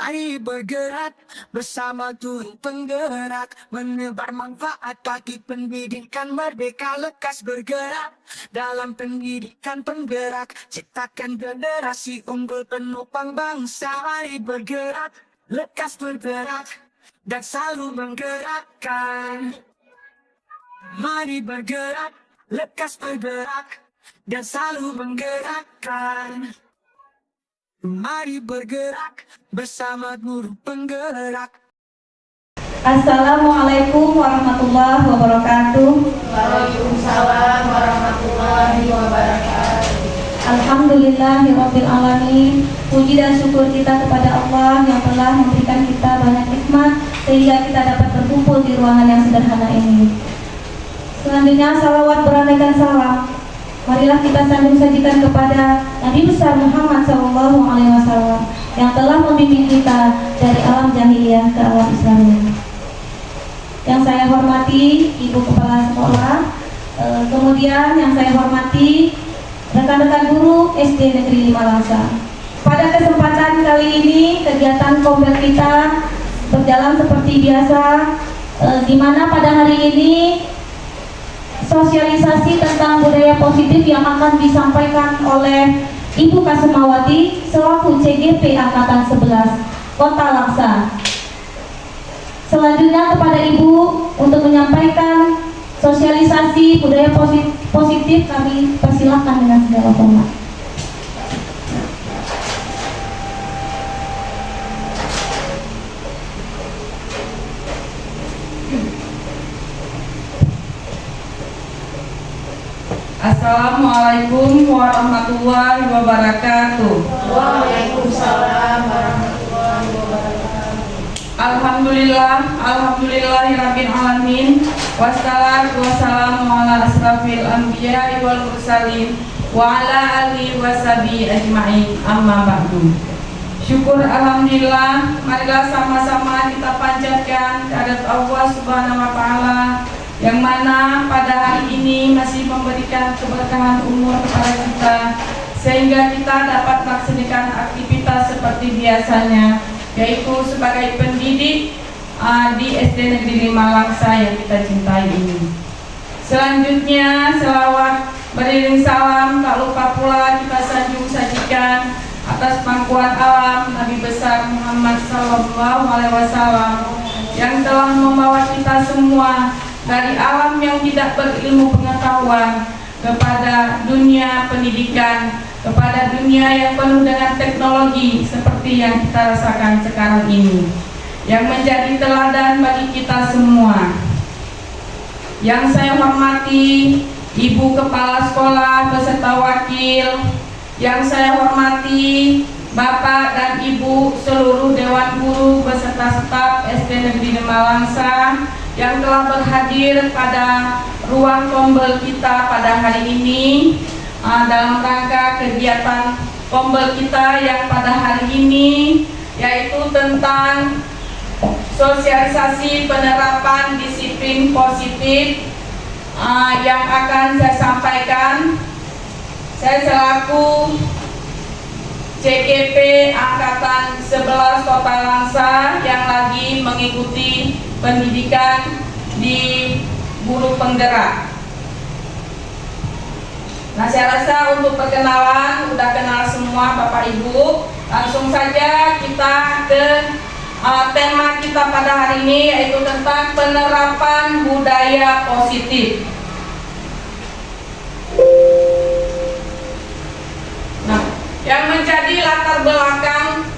Mari bergerak bersama turun penggerak, menebar manfaat bagi pendidikan merdeka. Lekas bergerak dalam pendidikan penggerak, ciptakan generasi unggul penopang bangsa. Mari bergerak, lekas bergerak dan selalu menggerakkan. Mari bergerak, lekas bergerak dan selalu menggerakkan. Mari bergerak bersama guru penggerak. Assalamualaikum warahmatullahi wabarakatuh. Waalaikumsalam warahmatullahi wabarakatuh. Alhamdulillahirabbil alamin. Puji dan syukur kita kepada Allah yang telah memberikan kita banyak nikmat sehingga kita dapat berkumpul di ruangan yang sederhana ini. Selanjutnya salawat beraneka salam marilah kita sambung sajikan kepada Nabi besar Muhammad SAW yang telah membimbing kita dari alam jahiliyah ke alam Islamiyah. Yang saya hormati Ibu Kepala Sekolah, kemudian yang saya hormati rekan-rekan guru SD Negeri 5 Langsa. Pada kesempatan kali ini kegiatan kompel kita berjalan seperti biasa, di mana pada hari ini sosialisasi tentang budaya positif yang akan disampaikan oleh Ibu Kasumawati selaku CGP Angkatan 11 Kota Langsa. Selanjutnya kepada Ibu untuk menyampaikan sosialisasi budaya positif kami persilahkan dengan segala hormat. Assalamualaikum warahmatullahi wabarakatuh. Waalaikumsalam warahmatullahi wabarakatuh. Alhamdulillahirabbil alamin. Wassalatu wassalamu ala asrafil anbiya'i wal mursalin wa ala alihi washabihi ajmain. Amma ba'du. Syukur alhamdulillah, marilah sama-sama kita panjatkan kehadirat Allah Subhanahu wa taala yang mana pada hari ini masih memberikan keberkahan umur kepada kita sehingga kita dapat melaksanakan aktivitas seperti biasanya, yaitu sebagai pendidik di SD Negeri 5 Langsa yang kita cintai ini. Selanjutnya selawat beriring salam tak lupa pula kita sajikan atas pangkuan alam Nabi besar Muhammad SAW yang telah membawa kita semua dari alam yang tidak berilmu pengetahuan kepada dunia pendidikan, kepada dunia yang penuh dengan teknologi seperti yang kita rasakan sekarang ini, yang menjadi teladan bagi kita semua. Yang saya hormati Ibu Kepala Sekolah beserta wakil, yang saya hormati Bapak dan Ibu seluruh Dewan Guru beserta staf SD Negeri 5 Langsa yang telah berhadir pada ruang kombel kita pada hari ini dalam rangka kegiatan kombel kita yang pada hari ini yaitu tentang sosialisasi penerapan disiplin positif yang akan saya sampaikan. Saya selaku CGP Angkatan 11 Kota Langsa yang lagi mengikuti pendidikan di guru penggerak. Nah, saya rasa untuk perkenalan udah kenal semua Bapak Ibu. Langsung saja kita ke tema kita pada hari ini, yaitu tentang penerapan budaya positif. Nah, yang menjadi latar belakang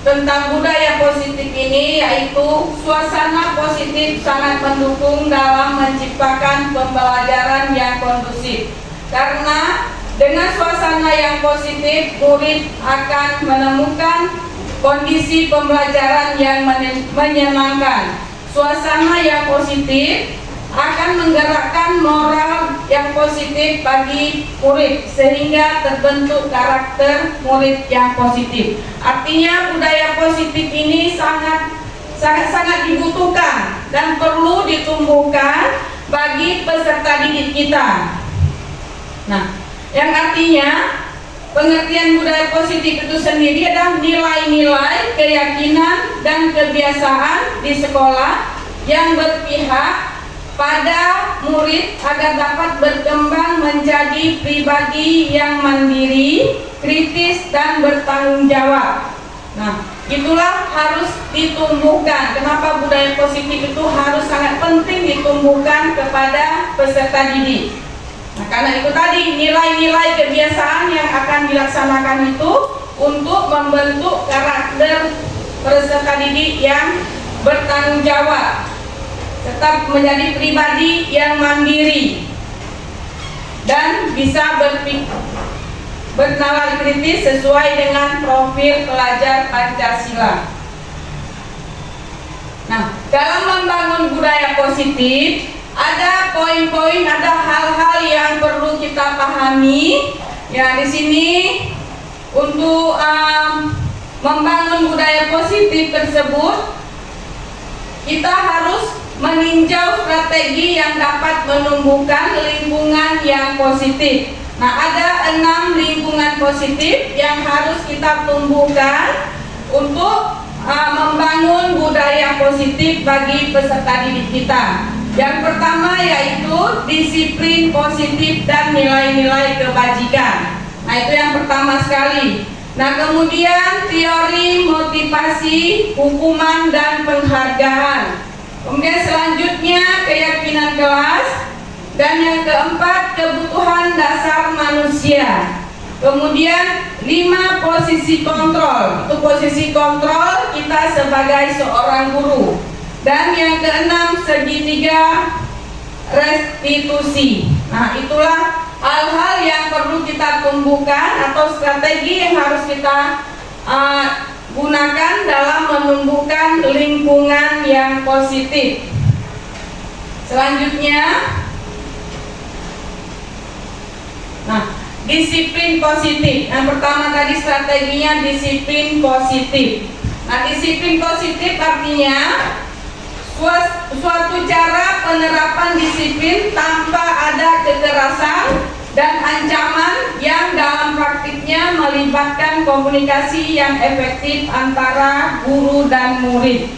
tentang budaya positif ini yaitu suasana positif sangat mendukung dalam menciptakan pembelajaran yang kondusif. Karena dengan suasana yang positif, murid akan menemukan kondisi pembelajaran yang menyenangkan. Suasana yang positif akan menggerakkan moral yang positif bagi murid sehingga terbentuk karakter murid yang positif. Artinya budaya positif ini sangat dibutuhkan dan perlu ditumbuhkan bagi peserta didik kita. Nah, yang artinya pengertian budaya positif itu sendiri adalah nilai-nilai, keyakinan, dan kebiasaan di sekolah yang berpihak pada murid agar dapat berkembang menjadi pribadi yang mandiri, kritis, dan bertanggung jawab. Nah, itulah harus ditumbuhkan. Kenapa budaya positif itu harus sangat penting ditumbuhkan kepada peserta didik? Nah, karena itu tadi nilai-nilai kebiasaan yang akan dilaksanakan itu untuk membentuk karakter peserta didik yang bertanggung jawab, tetap menjadi pribadi yang mandiri dan bisa bernalar kritis sesuai dengan profil pelajar Pancasila. Nah, dalam membangun budaya positif ada poin-poin, ada hal-hal yang perlu kita pahami. Ya, di sini untuk membangun budaya positif tersebut kita harus meninjau strategi yang dapat menumbuhkan lingkungan yang positif. Nah, ada 6 lingkungan positif yang harus kita tumbuhkan untuk membangun budaya positif bagi peserta didik kita. Yang pertama yaitu disiplin positif dan nilai-nilai kebajikan. Nah, itu yang pertama sekali. Nah, kemudian teori motivasi, hukuman, dan penghargaan. Kemudian selanjutnya keyakinan kelas. Dan yang keempat kebutuhan dasar manusia. Kemudian 5 posisi kontrol. Itu posisi kontrol kita sebagai seorang guru. Dan yang keenam segitiga restitusi. Nah, itulah hal-hal yang perlu kita tumbuhkan atau strategi yang harus kita gunakan dalam menumbuhkan lingkungan yang positif. Selanjutnya, nah, disiplin positif. Yang pertama tadi strateginya disiplin positif. Nah, disiplin positif artinya suatu cara penerapan disiplin tanpa ada kekerasan dan ancaman yang dalam praktiknya melibatkan komunikasi yang efektif antara guru dan murid.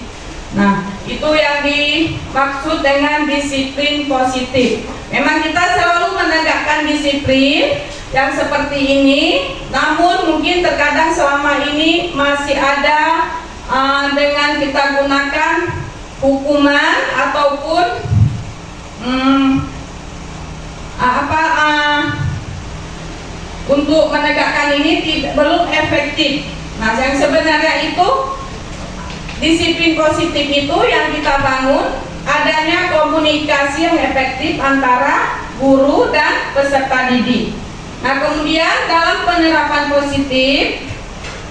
Nah, itu yang dimaksud dengan disiplin positif. Memang kita selalu menegakkan disiplin yang seperti ini, namun mungkin terkadang selama ini masih ada dengan kita gunakan hukuman ataupun untuk menegakkan ini belum efektif. Nah, yang sebenarnya itu disiplin positif itu yang kita bangun adanya komunikasi yang efektif antara guru dan peserta didik. Nah, kemudian dalam penerapan positif,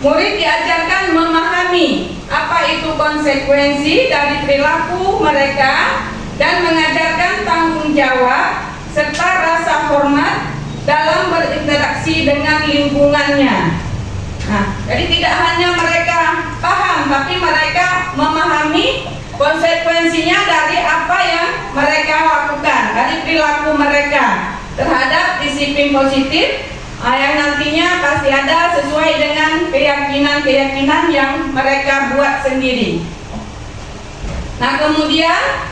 murid diajarkan memahami apa itu konsekuensi dari perilaku mereka dan mengajarkan tanggung jawab serta rasa hormat dalam berinteraksi dengan lingkungannya. Nah, jadi tidak hanya mereka paham, tapi mereka memahami konsekuensinya dari apa yang mereka lakukan, dari perilaku mereka terhadap disiplin positif yang nantinya pasti ada sesuai dengan keyakinan-keyakinan yang mereka buat sendiri. Nah, kemudian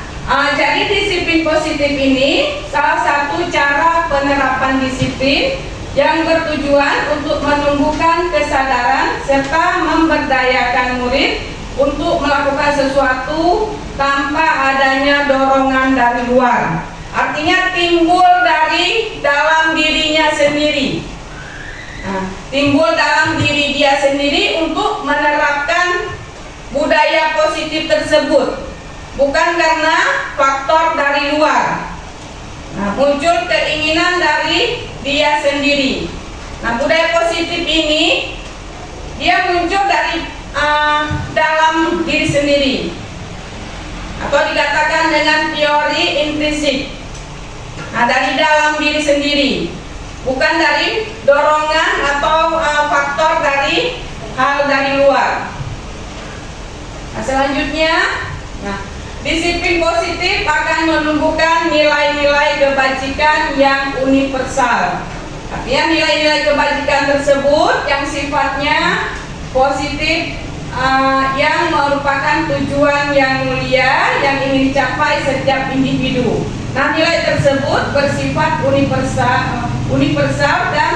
jadi disiplin positif ini salah satu cara penerapan disiplin yang bertujuan untuk menumbuhkan kesadaran serta memberdayakan murid untuk melakukan sesuatu tanpa adanya dorongan dari luar. Artinya timbul dari dalam dirinya sendiri. Nah, timbul dalam diri dia sendiri untuk menerapkan budaya positif tersebut, bukan karena faktor dari luar. Nah, muncul keinginan dari dia sendiri. Nah, budaya positif ini dia muncul dari dalam diri sendiri, atau dikatakan dengan teori intrinsik. Nah, dari dalam diri sendiri, bukan dari dorongan atau faktor dari hal dari luar. Nah, selanjutnya, disiplin positif akan menumbuhkan nilai-nilai kebajikan yang universal. Artinya nilai-nilai kebajikan tersebut yang sifatnya positif, yang merupakan tujuan yang mulia yang ingin dicapai setiap individu. Nah, nilai tersebut bersifat universal dan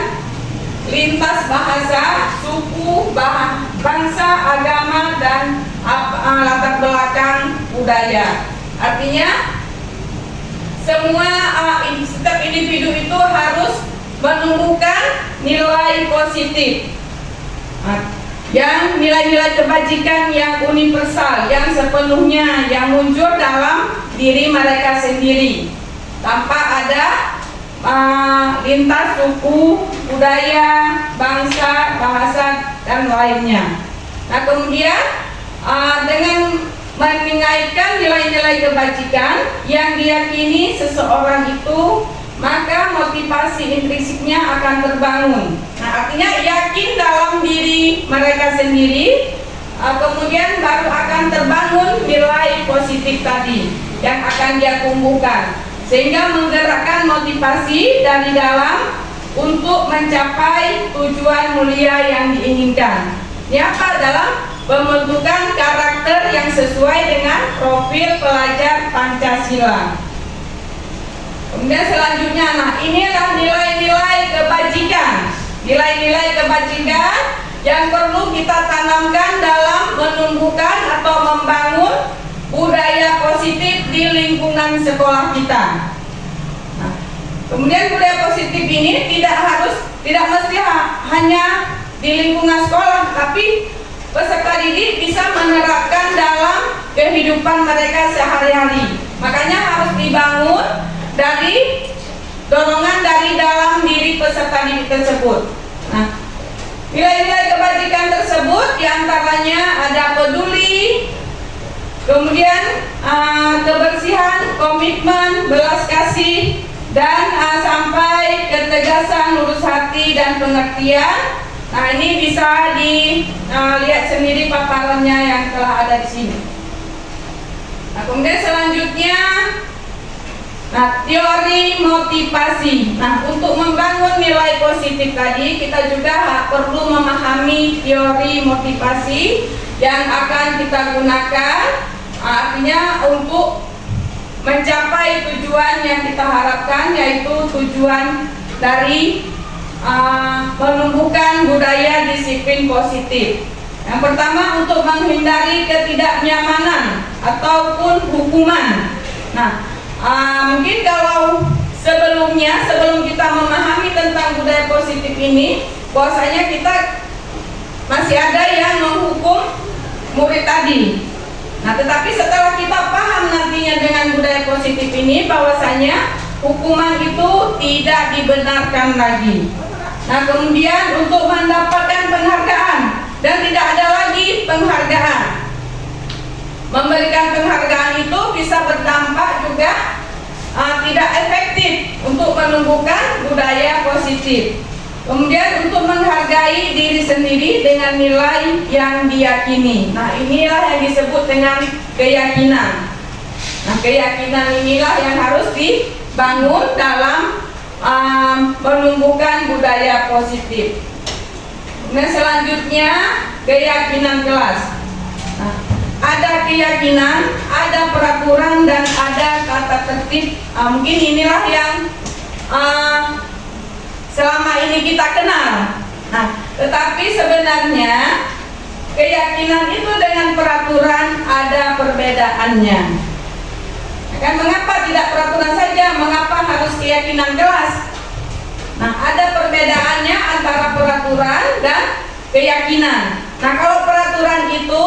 lintas bahasa, suku, bangsa, agama, dan latar belakang budaya. Artinya setiap individu itu harus menumbuhkan nilai positif, yang nilai-nilai kebajikan yang universal, yang sepenuhnya yang muncul dalam diri mereka sendiri tanpa ada lintas suku, budaya, bangsa, bahasa, dan lainnya. Nah, kemudian dengan mengaitkan nilai-nilai kebajikan yang diyakini seseorang itu, maka motivasi intrinsiknya akan terbangun. Nah, artinya yakin dalam diri mereka sendiri, kemudian baru akan terbangun nilai positif tadi yang akan dia tumbuhkan, sehingga menggerakkan motivasi dari dalam untuk mencapai tujuan mulia yang diinginkan. Ini apa? Dalam pembentukan karakter yang sesuai dengan profil pelajar Pancasila. Kemudian selanjutnya, nah inilah nilai-nilai kebajikan. Nilai-nilai kebajikan yang perlu kita tanamkan dalam menumbuhkan atau membangun budaya positif di lingkungan sekolah kita. Nah, kemudian budaya positif ini tidak mesti hanya di lingkungan sekolah, tapi peserta didik bisa menerapkan dalam kehidupan mereka sehari-hari. Makanya harus dibangun dari dorongan dari dalam diri peserta didik tersebut. Nah, nilai-nilai kebajikan tersebut diantaranya ada peduli, kemudian kebersihan, komitmen, belas kasih, dan sampai ketegasan, lurus hati, dan pengertian. Nah, ini bisa dilihat sendiri paparannya yang telah ada di sini. Nah, kemudian selanjutnya, teori motivasi. Nah, untuk membangun nilai positif tadi, kita juga perlu memahami teori motivasi yang akan kita gunakan, artinya untuk mencapai tujuan yang kita harapkan, yaitu tujuan dari menumbuhkan budaya disiplin positif. Yang pertama, untuk menghindari ketidaknyamanan ataupun hukuman. Nah, mungkin kalau sebelum kita memahami tentang budaya positif ini, bahwasanya kita masih ada yang menghukum murid tadi. Nah, tetapi setelah kita paham nantinya dengan budaya positif ini, bahwasanya hukuman itu tidak dibenarkan lagi. Nah, kemudian untuk mendapatkan penghargaan, dan tidak ada lagi penghargaan. Memberikan penghargaan itu bisa berdampak juga tidak efektif untuk menumbuhkan budaya positif. Kemudian untuk menghargai diri sendiri dengan nilai yang diyakini. Nah, inilah yang disebut dengan keyakinan. Nah, keyakinan inilah yang harus dibangun dalam menumbuhkan budaya positif. Nah, selanjutnya keyakinan kelas. Nah, ada keyakinan, ada peraturan, dan ada tata tertib. Mungkin inilah yang selama ini kita kenal. Nah, tetapi sebenarnya keyakinan itu dengan peraturan ada perbedaannya. Kan mengapa tidak peraturan saja? Mengapa harus keyakinan kelas? Nah, ada perbedaannya antara peraturan dan keyakinan. Nah, kalau peraturan itu,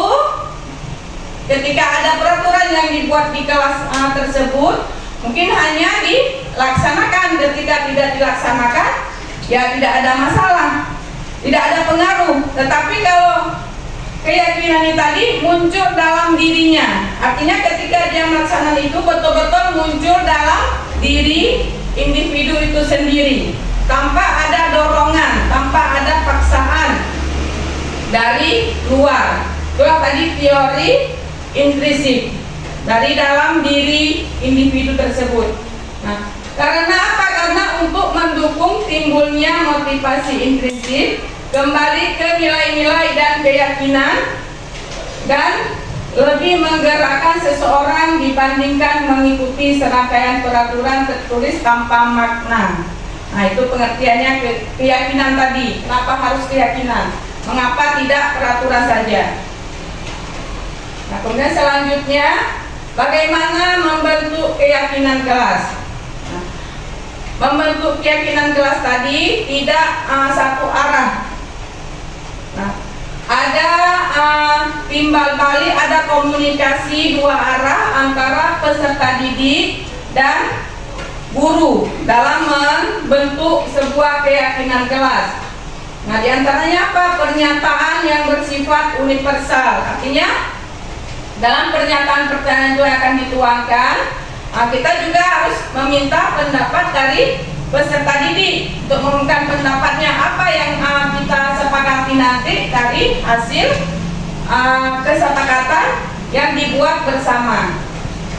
ketika ada peraturan yang dibuat di kelas tersebut, mungkin hanya dilaksanakan. Ketika tidak dilaksanakan, ya tidak ada masalah, tidak ada pengaruh. Tetapi kalau keyakinan ini tadi muncul dalam dirinya, artinya ketika dia melaksanakan itu betul-betul muncul dalam diri individu itu sendiri, tanpa ada dorongan, tanpa ada paksaan dari luar. Itulah tadi teori intrinsik dari dalam diri individu tersebut. Nah, karena apa? Karena untuk mendukung timbulnya motivasi intrinsik, kembali ke nilai-nilai dan keyakinan, dan lebih menggerakkan seseorang dibandingkan mengikuti serangkaian peraturan tertulis tanpa makna. Nah, itu pengertiannya keyakinan tadi. Kenapa harus keyakinan? Mengapa tidak peraturan saja? Nah, kemudian selanjutnya, bagaimana membentuk keyakinan kelas? Nah, membentuk keyakinan kelas tadi tidak satu arah. Nah, ada timbal balik, ada komunikasi dua arah antara peserta didik dan guru dalam membentuk sebuah keyakinan kelas. Nah, diantaranya apa? Pernyataan yang bersifat universal. Artinya dalam pernyataan-pernyataan itu yang akan dituangkan, kita juga harus meminta pendapat dari peserta didik untuk mengumumkan pendapatnya apa yang kita sepakati nanti dari hasil kesepakatan yang dibuat bersama.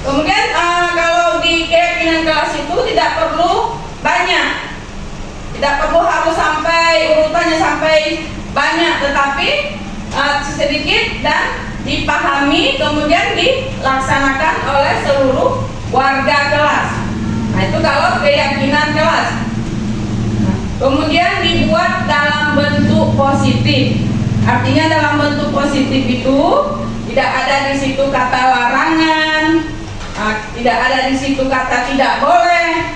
Kemudian kalau di keyakinan kelas itu tidak perlu banyak, tidak perlu harus sampai urutannya sampai banyak, tetapi sedikit dan dipahami kemudian dilaksanakan oleh seluruh warga kelas. Nah, itu kalau keyakinan kelas. Nah, kemudian dibuat dalam bentuk positif. Artinya dalam bentuk positif itu tidak ada di situ kata larangan, tidak ada di situ kata tidak boleh.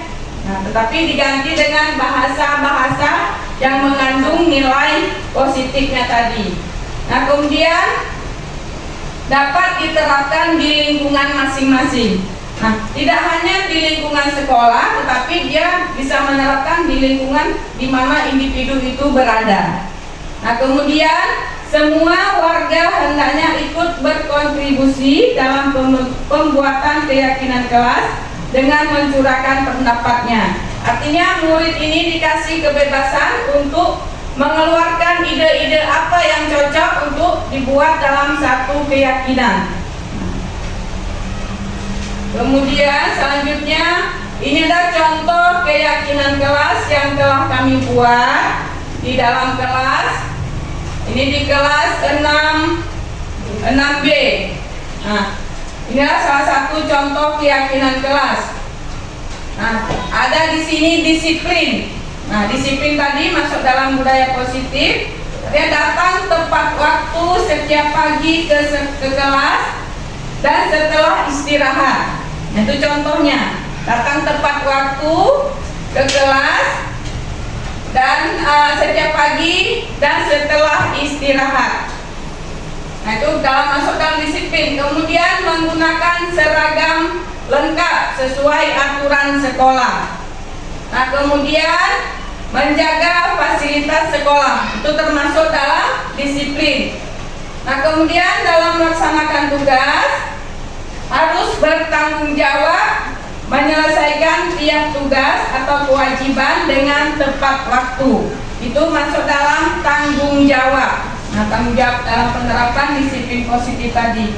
Nah, tetapi diganti dengan bahasa-bahasa yang mengandung nilai positifnya tadi. Nah, kemudian dapat diterapkan di lingkungan masing-masing. Nah, tidak hanya di lingkungan sekolah, tetapi dia bisa menerapkan di lingkungan di mana individu itu berada. Nah, kemudian semua warga hendaknya ikut berkontribusi dalam pembuatan keyakinan kelas dengan mencurahkan pendapatnya. Artinya murid ini dikasih kebebasan untuk mengeluarkan ide-ide apa yang cocok untuk dibuat dalam satu keyakinan. Kemudian selanjutnya, ini adalah contoh keyakinan kelas yang telah kami buat di dalam kelas. Ini di kelas 6B. Nah, ini adalah salah satu contoh keyakinan kelas. Nah, ada di sini disiplin. Nah, disiplin tadi masuk dalam budaya positif. Dia datang tepat waktu setiap pagi ke kelas dan setelah istirahat. Nah, itu contohnya. Datang tepat waktu ke kelas dan setiap pagi dan setelah istirahat. Nah, itu masuk dalam disiplin. Kemudian menggunakan seragam lengkap sesuai aturan sekolah. Nah, kemudian menjaga fasilitas sekolah, itu termasuk dalam disiplin. Nah, kemudian dalam melaksanakan tugas harus bertanggung jawab menyelesaikan tiap tugas atau kewajiban dengan tepat waktu. Itu masuk dalam tanggung jawab. Nah, tanggung jawab dalam penerapan disiplin positif tadi.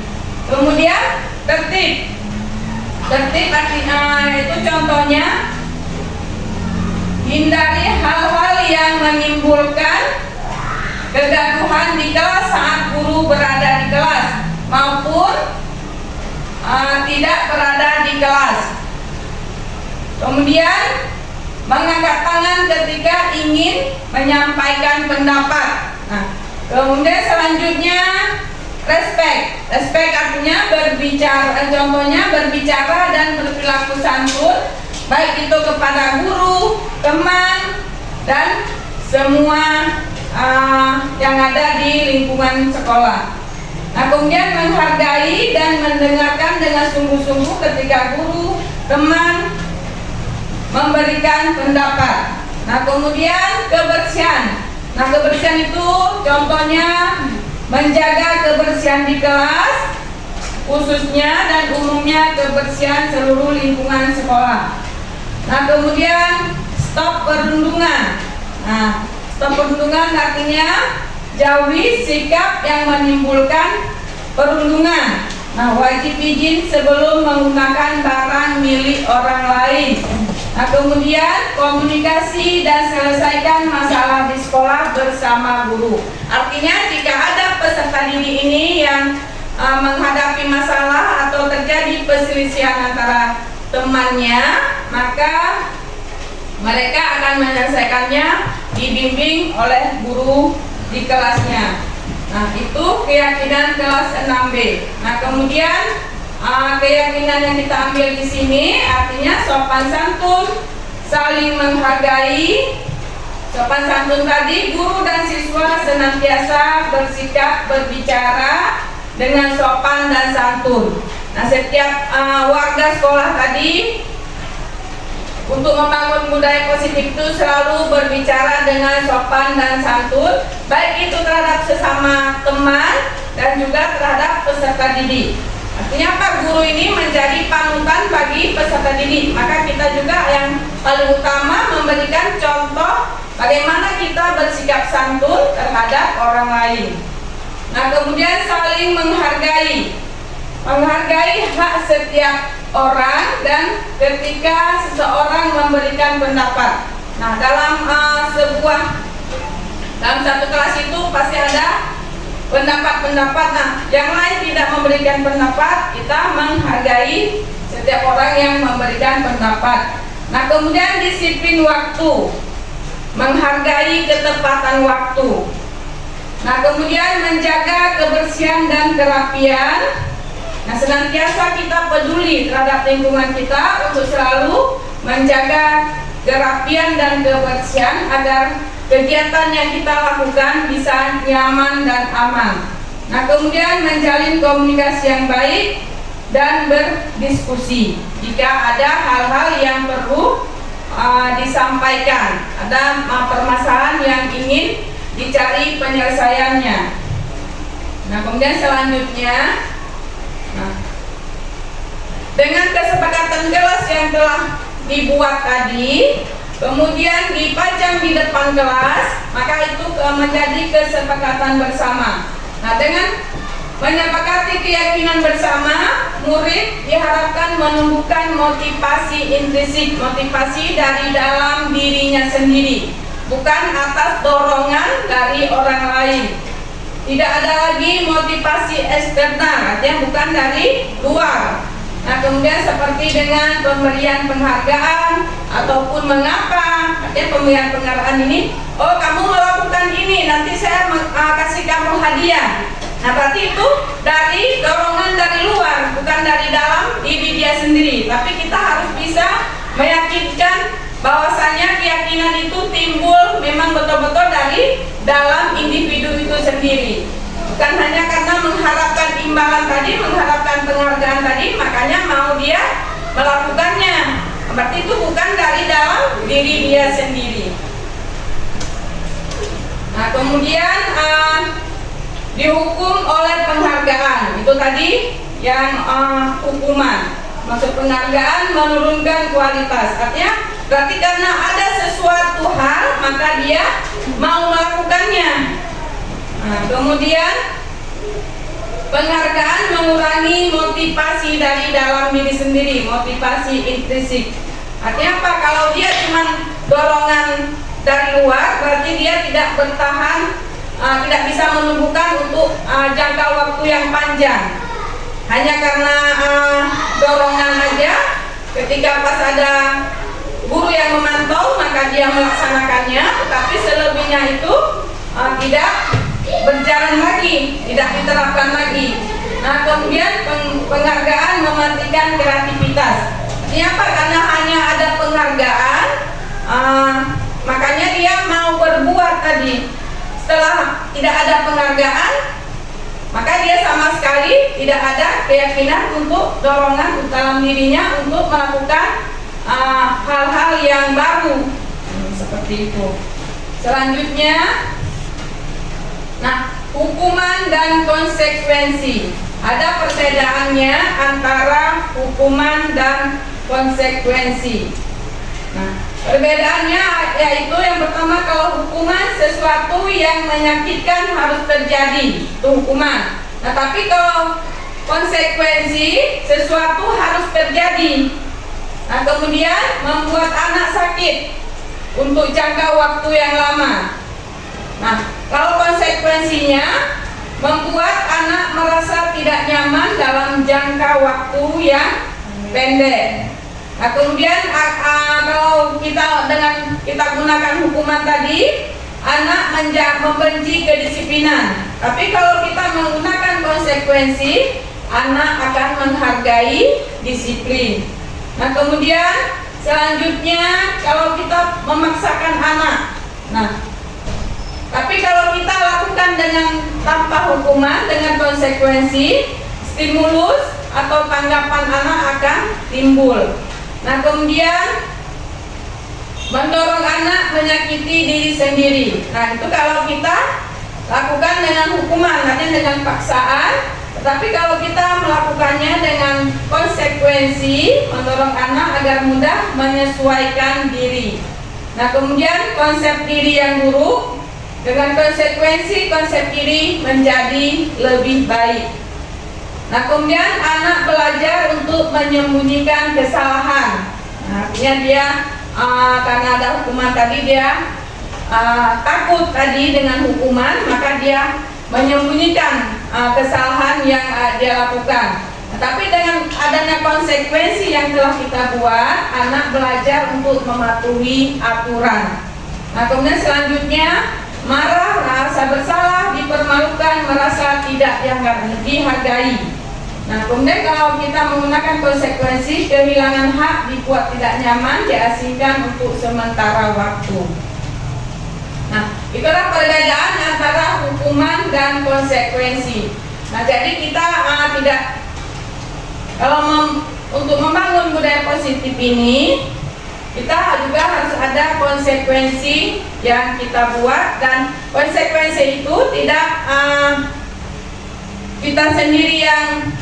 Kemudian tertib. Tertib artinya itu contohnya hindari hal-hal yang menimbulkan kegaduhan di kelas saat guru berada di kelas maupun tidak berada di kelas. Kemudian mengangkat tangan ketika ingin menyampaikan pendapat. Nah, kemudian selanjutnya respect. Respect artinya berbicara, contohnya berbicara dan berperilaku santun, baik itu kepada guru, teman, dan semua yang ada di lingkungan sekolah. Nah, kemudian menghargai dan mendengarkan dengan sungguh-sungguh ketika guru, teman memberikan pendapat. Nah, kemudian kebersihan. Nah, kebersihan itu contohnya menjaga kebersihan di kelas, khususnya dan umumnya kebersihan seluruh lingkungan sekolah. Nah, kemudian stop perundungan. Nah, stop perundungan artinya jauhi sikap yang menimbulkan perundungan. Nah, wajib izin sebelum menggunakan barang milik orang lain. Nah, kemudian komunikasi dan selesaikan masalah di sekolah bersama guru. Artinya jika ada peserta didik ini yang menghadapi masalah atau terjadi perselisihan antara temannya, maka mereka akan menyelesaikannya dibimbing oleh guru di kelasnya. Nah, itu keyakinan kelas 6B. Nah, kemudian keyakinan yang kita ambil di sini artinya sopan santun, saling menghargai. Sopan santun tadi, guru dan siswa senantiasa bersikap berbicara dengan sopan dan santun. Nah, setiap warga sekolah tadi untuk membangun budaya positif itu selalu berbicara dengan sopan dan santun, baik itu terhadap sesama teman dan juga terhadap peserta didik. Artinya apa? Guru ini menjadi panutan bagi peserta didik. Maka kita juga yang paling utama memberikan contoh bagaimana kita bersikap santun terhadap orang lain. Nah, kemudian saling menghargai. Menghargai hak setiap orang dan ketika seseorang memberikan pendapat. Nah, dalam satu kelas itu pasti ada pendapat-pendapat. Nah, yang lain tidak memberikan pendapat, kita menghargai setiap orang yang memberikan pendapat. Nah, kemudian disiplin waktu, menghargai ketepatan waktu. Nah, kemudian menjaga kebersihan dan kerapian. Nah, senantiasa kita peduli terhadap lingkungan kita untuk selalu menjaga kerapian dan kebersihan agar kegiatan yang kita lakukan bisa nyaman dan aman. Nah, kemudian menjalin komunikasi yang baik dan berdiskusi jika ada hal-hal yang perlu disampaikan, ada permasalahan yang ingin dicari penyelesaiannya. Nah, kemudian selanjutnya, dengan kesepakatan kelas yang telah dibuat tadi, kemudian dipajang di depan kelas, maka itu menjadi kesepakatan bersama. Nah, dengan menyepakati keyakinan bersama, murid diharapkan menumbuhkan motivasi intrinsik, motivasi dari dalam dirinya sendiri, bukan atas dorongan dari orang lain. Tidak ada lagi motivasi eksternal, artinya bukan dari luar. Nah, kemudian seperti dengan pemberian penghargaan ataupun mengapa, artinya pemberian penghargaan ini, oh kamu melakukan ini, nanti saya kasih kamu hadiah. Nah, berarti itu dari dorongan dari luar, bukan dari dalam diri dia sendiri. Tapi kita harus bisa meyakinkan bahwasanya keyakinan itu timbul memang betul-betul dari dalam individu itu sendiri. Bukan hanya karena mengharapkan imbalan tadi, mengharapkan penghargaan tadi, makanya mau dia melakukannya. Berarti itu bukan dari dalam diri dia sendiri. Nah, kemudian dihukum oleh penghargaan. Itu tadi yang hukuman. Maksud penghargaan menurunkan kualitas. Artinya berarti karena ada sesuatu hal maka dia mau melakukannya. Nah, kemudian penghargaan mengurangi motivasi dari dalam diri sendiri, motivasi intrinsik. Artinya apa? Kalau dia cuma dorongan dari luar, berarti dia tidak bertahan, tidak bisa menumbuhkan untuk jangka waktu yang panjang. Hanya karena dorongan aja, ketika pas ada guru yang memantau maka dia melaksanakannya, tapi selebihnya itu tidak berjalan lagi, tidak diterapkan lagi. Nah, kemudian penghargaan mematikan kreativitas. Artinya apa? Karena hanya ada penghargaan, makanya dia mau berbuat tadi. Setelah tidak ada penghargaan, maka dia sama sekali tidak ada keyakinan untuk dorongan dalam dirinya untuk melakukan hal-hal yang baru. Seperti itu. Selanjutnya, nah, hukuman dan konsekuensi. Ada perbedaannya antara hukuman dan konsekuensi. Nah, perbedaannya yaitu yang pertama, kalau hukuman sesuatu yang menyakitkan harus terjadi, itu hukuman. Nah, tapi kalau konsekuensi sesuatu harus terjadi. Nah, kemudian membuat anak sakit untuk jangka waktu yang lama. Nah, kalau konsekuensinya membuat anak merasa tidak nyaman dalam jangka waktu yang pendek. Nah, kemudian kalau kita gunakan hukuman tadi, anak membenci kedisiplinan. Tapi kalau kita menggunakan konsekuensi, anak akan menghargai disiplin. Nah, kemudian selanjutnya kalau kita memaksakan anak, tapi kalau kita lakukan dengan tanpa hukuman, dengan konsekuensi, stimulus atau tanggapan anak akan timbul. Nah, kemudian mendorong anak menyakiti diri sendiri. Nah, itu kalau kita lakukan dengan hukuman, artinya dengan paksaan. Tetapi kalau kita melakukannya dengan konsekuensi, mendorong anak agar mudah menyesuaikan diri. Nah, kemudian konsep diri yang buruk, dengan konsekuensi konsep diri menjadi lebih baik. Nah, kemudian anak belajar untuk menyembunyikan kesalahan. Nah, artinya dia karena ada hukuman tadi, dia takut tadi dengan hukuman, maka dia menyembunyikan kesalahan yang dia lakukan. Tapi dengan adanya konsekuensi yang telah kita buat, anak belajar untuk mematuhi aturan. Nah, kemudian selanjutnya marah, merasa bersalah, dipermalukan, merasa tidak dihargai. Nah, kemudian kalau kita menggunakan konsekuensi, kehilangan hak, dibuat tidak nyaman, diasingkan untuk sementara waktu. Nah, itulah perbedaan antara hukuman dan konsekuensi. Nah, jadi kita untuk membangun budaya positif ini, kita juga harus ada konsekuensi yang kita buat, dan konsekuensi itu tidak kita sendiri yang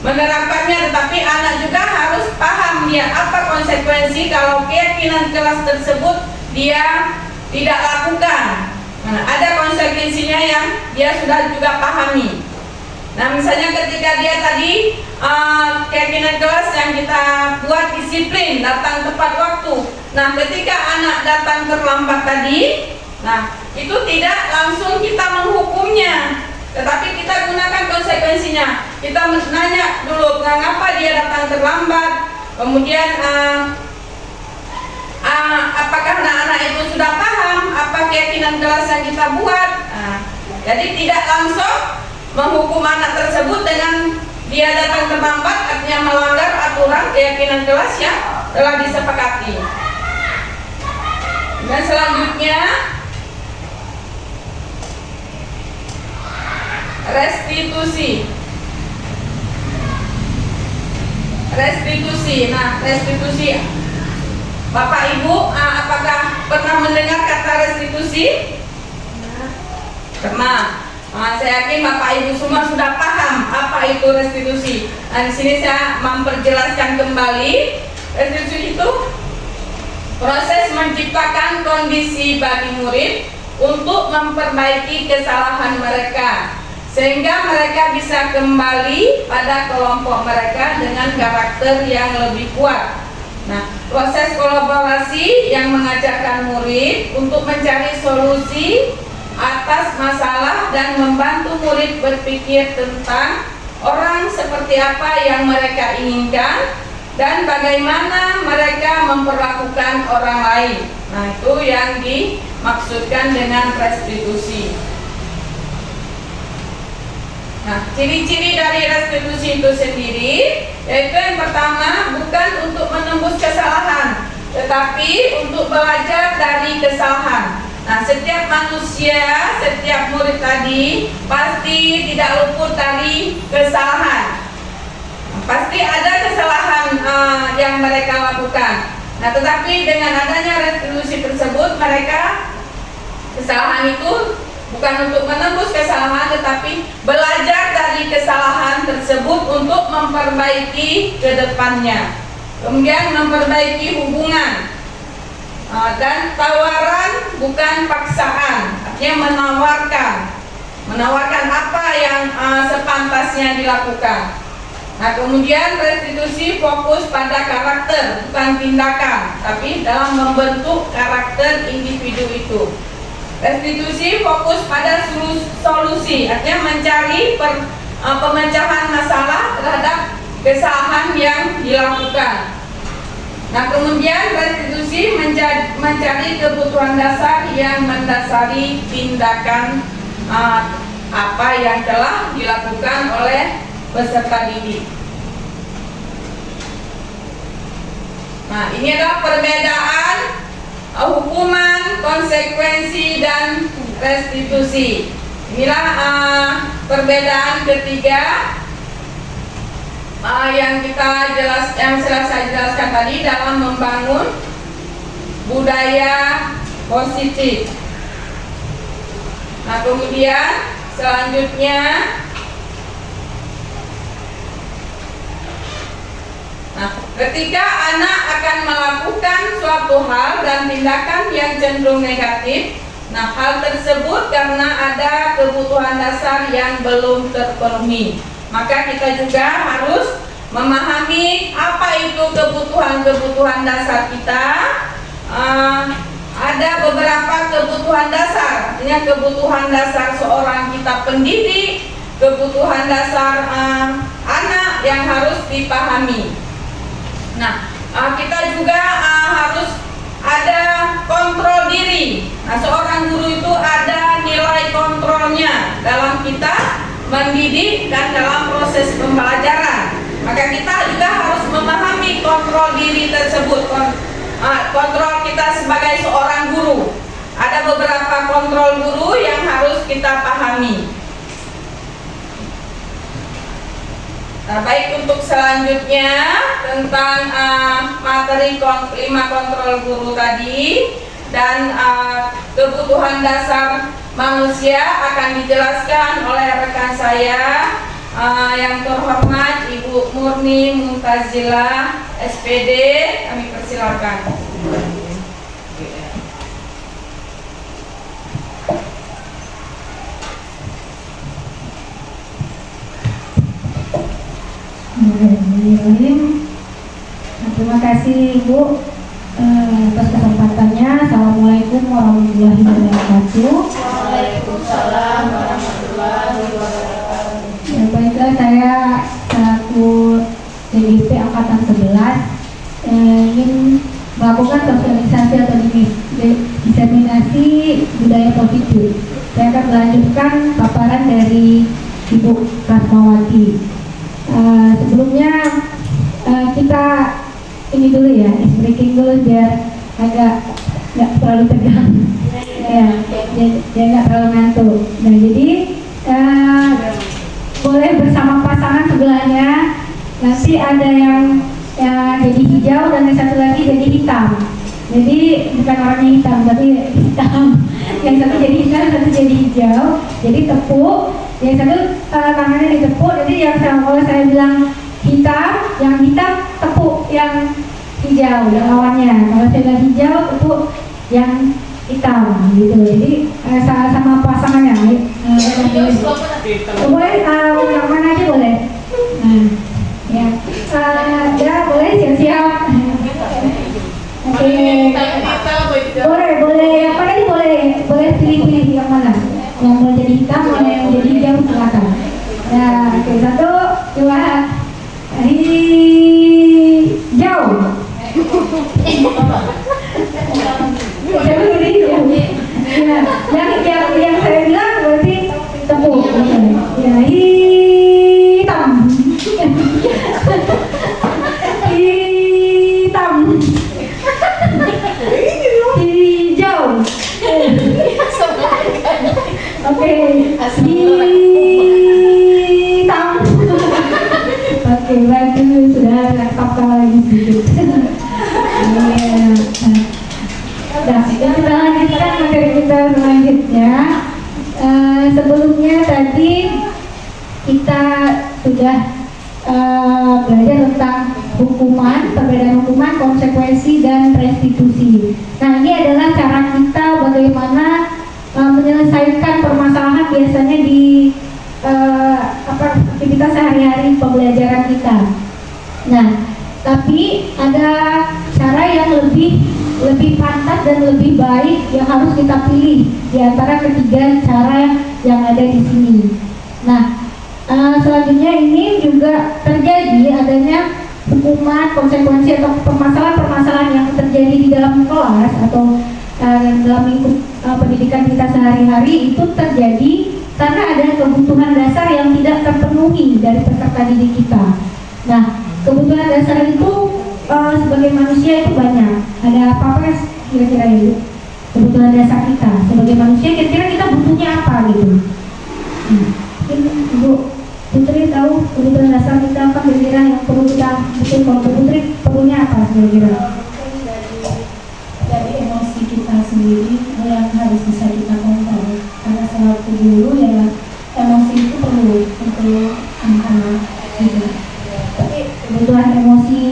menerapkannya, tetapi anak juga harus paham dia apa konsekuensi kalau keyakinan kelas tersebut dia tidak lakukan. Nah, ada konsekuensinya yang dia sudah juga pahami. Nah, misalnya ketika dia tadi keyakinan kelas yang kita buat disiplin, datang tepat waktu. Nah, ketika anak datang terlambat tadi, nah itu tidak langsung kita menghukumnya, tetapi kita gunakan konsekuensinya. Kita nanya dulu mengapa dia datang terlambat, kemudian apakah anak-anak itu sudah paham apa keyakinan kelas yang kita buat. Jadi tidak langsung menghukum anak tersebut dengan dia datang terlambat, artinya melanggar aturan keyakinan kelas yang telah disepakati. Dan selanjutnya restitusi. Nah, restitusi. Bapak Ibu, apakah pernah mendengar kata restitusi? Pernah. Saya yakin Bapak Ibu semua sudah paham apa itu restitusi. Nah, di sini saya memperjelaskan kembali. Restitusi itu proses menciptakan kondisi bagi murid untuk memperbaiki kesalahan mereka, sehingga mereka bisa kembali pada kelompok mereka dengan karakter yang lebih kuat. Nah, proses kolaborasi yang mengajarkan murid untuk mencari solusi atas masalah dan membantu murid berpikir tentang orang seperti apa yang mereka inginkan dan bagaimana mereka memperlakukan orang lain. Nah, itu yang dimaksudkan dengan restitusi. Nah, ciri-ciri dari restitusi itu sendiri yaitu yang pertama, bukan untuk menembus kesalahan, tetapi untuk belajar dari kesalahan. Nah, setiap manusia, setiap murid tadi pasti tidak luput dari kesalahan. Pasti ada kesalahan yang mereka lakukan. Nah, tetapi dengan adanya restitusi tersebut, mereka kesalahan itu bukan untuk menembus kesalahan, tetapi belajar dari kesalahan tersebut untuk memperbaiki ke depannya. Kemudian memperbaiki hubungan. Dan tawaran bukan paksaan, artinya menawarkan apa yang sepantasnya dilakukan. Nah, kemudian restitusi fokus pada karakter, bukan tindakan, tapi dalam membentuk karakter individu itu. Restitusi fokus pada solusi, artinya mencari pemecahan masalah terhadap kesalahan yang dilakukan. Nah, kemudian restitusi mencari kebutuhan dasar yang mendasari tindakan apa yang telah dilakukan oleh peserta didik. Nah, ini adalah perbedaan hukuman, konsekuensi, dan restitusi. Inilah perbedaan ketiga yang saya jelaskan tadi dalam membangun budaya positif. Nah, kemudian selanjutnya, ketika anak akan melakukan suatu hal dan tindakan yang cenderung negatif, hal tersebut karena ada kebutuhan dasar yang belum terpenuhi. Maka kita juga harus memahami apa itu kebutuhan dasar kita. Ada beberapa kebutuhan dasar, artinya kebutuhan dasar seorang kita pendidik, kebutuhan dasar anak yang harus dipahami. Nah, kita juga harus ada kontrol diri. Nah, seorang guru itu ada nilai kontrolnya dalam kita mendidik dan dalam proses pembelajaran. Maka kita juga harus memahami kontrol diri tersebut, kontrol kita sebagai seorang guru. Ada beberapa kontrol guru yang harus kita pahami. Nah, baik, untuk selanjutnya tentang materi 5 kontrol guru tadi dan kebutuhan dasar manusia akan dijelaskan oleh rekan saya yang terhormat Ibu Murni Mumtazilah SPD. Kami persilakan. Terima kasih Ibu atas kesempatannya. Assalamualaikum warahmatullahi wabarakatuh. Waalaikumsalam warahmatullahi wabarakatuh. Ya, baiklah, saya selaku DGP Angkatan 11 ingin melakukan sosialisasi atau diseminasi budaya positif. Saya akan melanjutkan paparan dari Ibu Rasmawati. Sebelumnya kita ini dulu ya, ice breaking dulu biar agak nggak terlalu tegang, ya, biar nggak terlalu ngantuk. Nah, jadi boleh bersama pasangan sebelahnya. Nanti ada yang jadi hijau dan yang satu lagi jadi hitam. Jadi bukan orangnya hitam tapi hitam. Yang satu jadi hitam, yang satu jadi hijau. Jadi tepuk. Yang satu tangannya ditepuk. Jadi kalau saya bilang hitam, yang hitam tepuk yang hijau, yang lawannya. Kalau saya bilang hijau, tepuk yang hitam, gitu. Jadi sama pasangannya. Boleh yang mana aja boleh. Nah, ya boleh siap-siap. Oke. Boleh yang mana nih, boleh pilih yang mana. Yang mau jadi hitam, mana yang jadi hijau, silakan. Ya, oke, 1, 2, hijau. Yang saya bilang berarti tepuk. Ya, hitam. Hitam. Hijau. Oke. Hitam. Oke, bagus, sudah lengkap lagi sedikit. Nah, kita lanjutkan materi kita selanjutnya. Sebelumnya tadi kita sudah belajar tentang hukuman, perbedaan hukuman, konsekuensi, dan restitusi. Nah, ini adalah cara kita bagaimana menyelesaikan permasalahan biasanya di aktivitas sehari-hari pembelajaran kita. kita. Nah, tapi ada cara yang lebih pantas dan lebih baik yang harus kita pilih di antara ketiga cara yang ada di sini. Nah, selanjutnya ini juga terjadi adanya hukuman, konsekuensi atau permasalahan-permasalahan yang terjadi di dalam kelas atau dalam lingkup pendidikan kita sehari-hari itu terjadi karena ada kebutuhan dasar yang tidak terpenuhi dari peserta didik kita. Nah, kebutuhan dasar itu sebagai manusia itu banyak. Ada apa kira-kira itu? Kebutuhan dasar kita sebagai manusia kira-kira kita butuhnya apa gitu? Ibu Putri tahu kebutuhan dasar kita apa kira-kira yang perlu kita butuh? Kalau Putri perlunya apa kira-kira? Dari emosi kita sendiri yang harus bisa kita kontrol, karena sewaktu dulu ya emosi itu perlu untuk anak-anak gitu. Tapi kebutuhan emosi,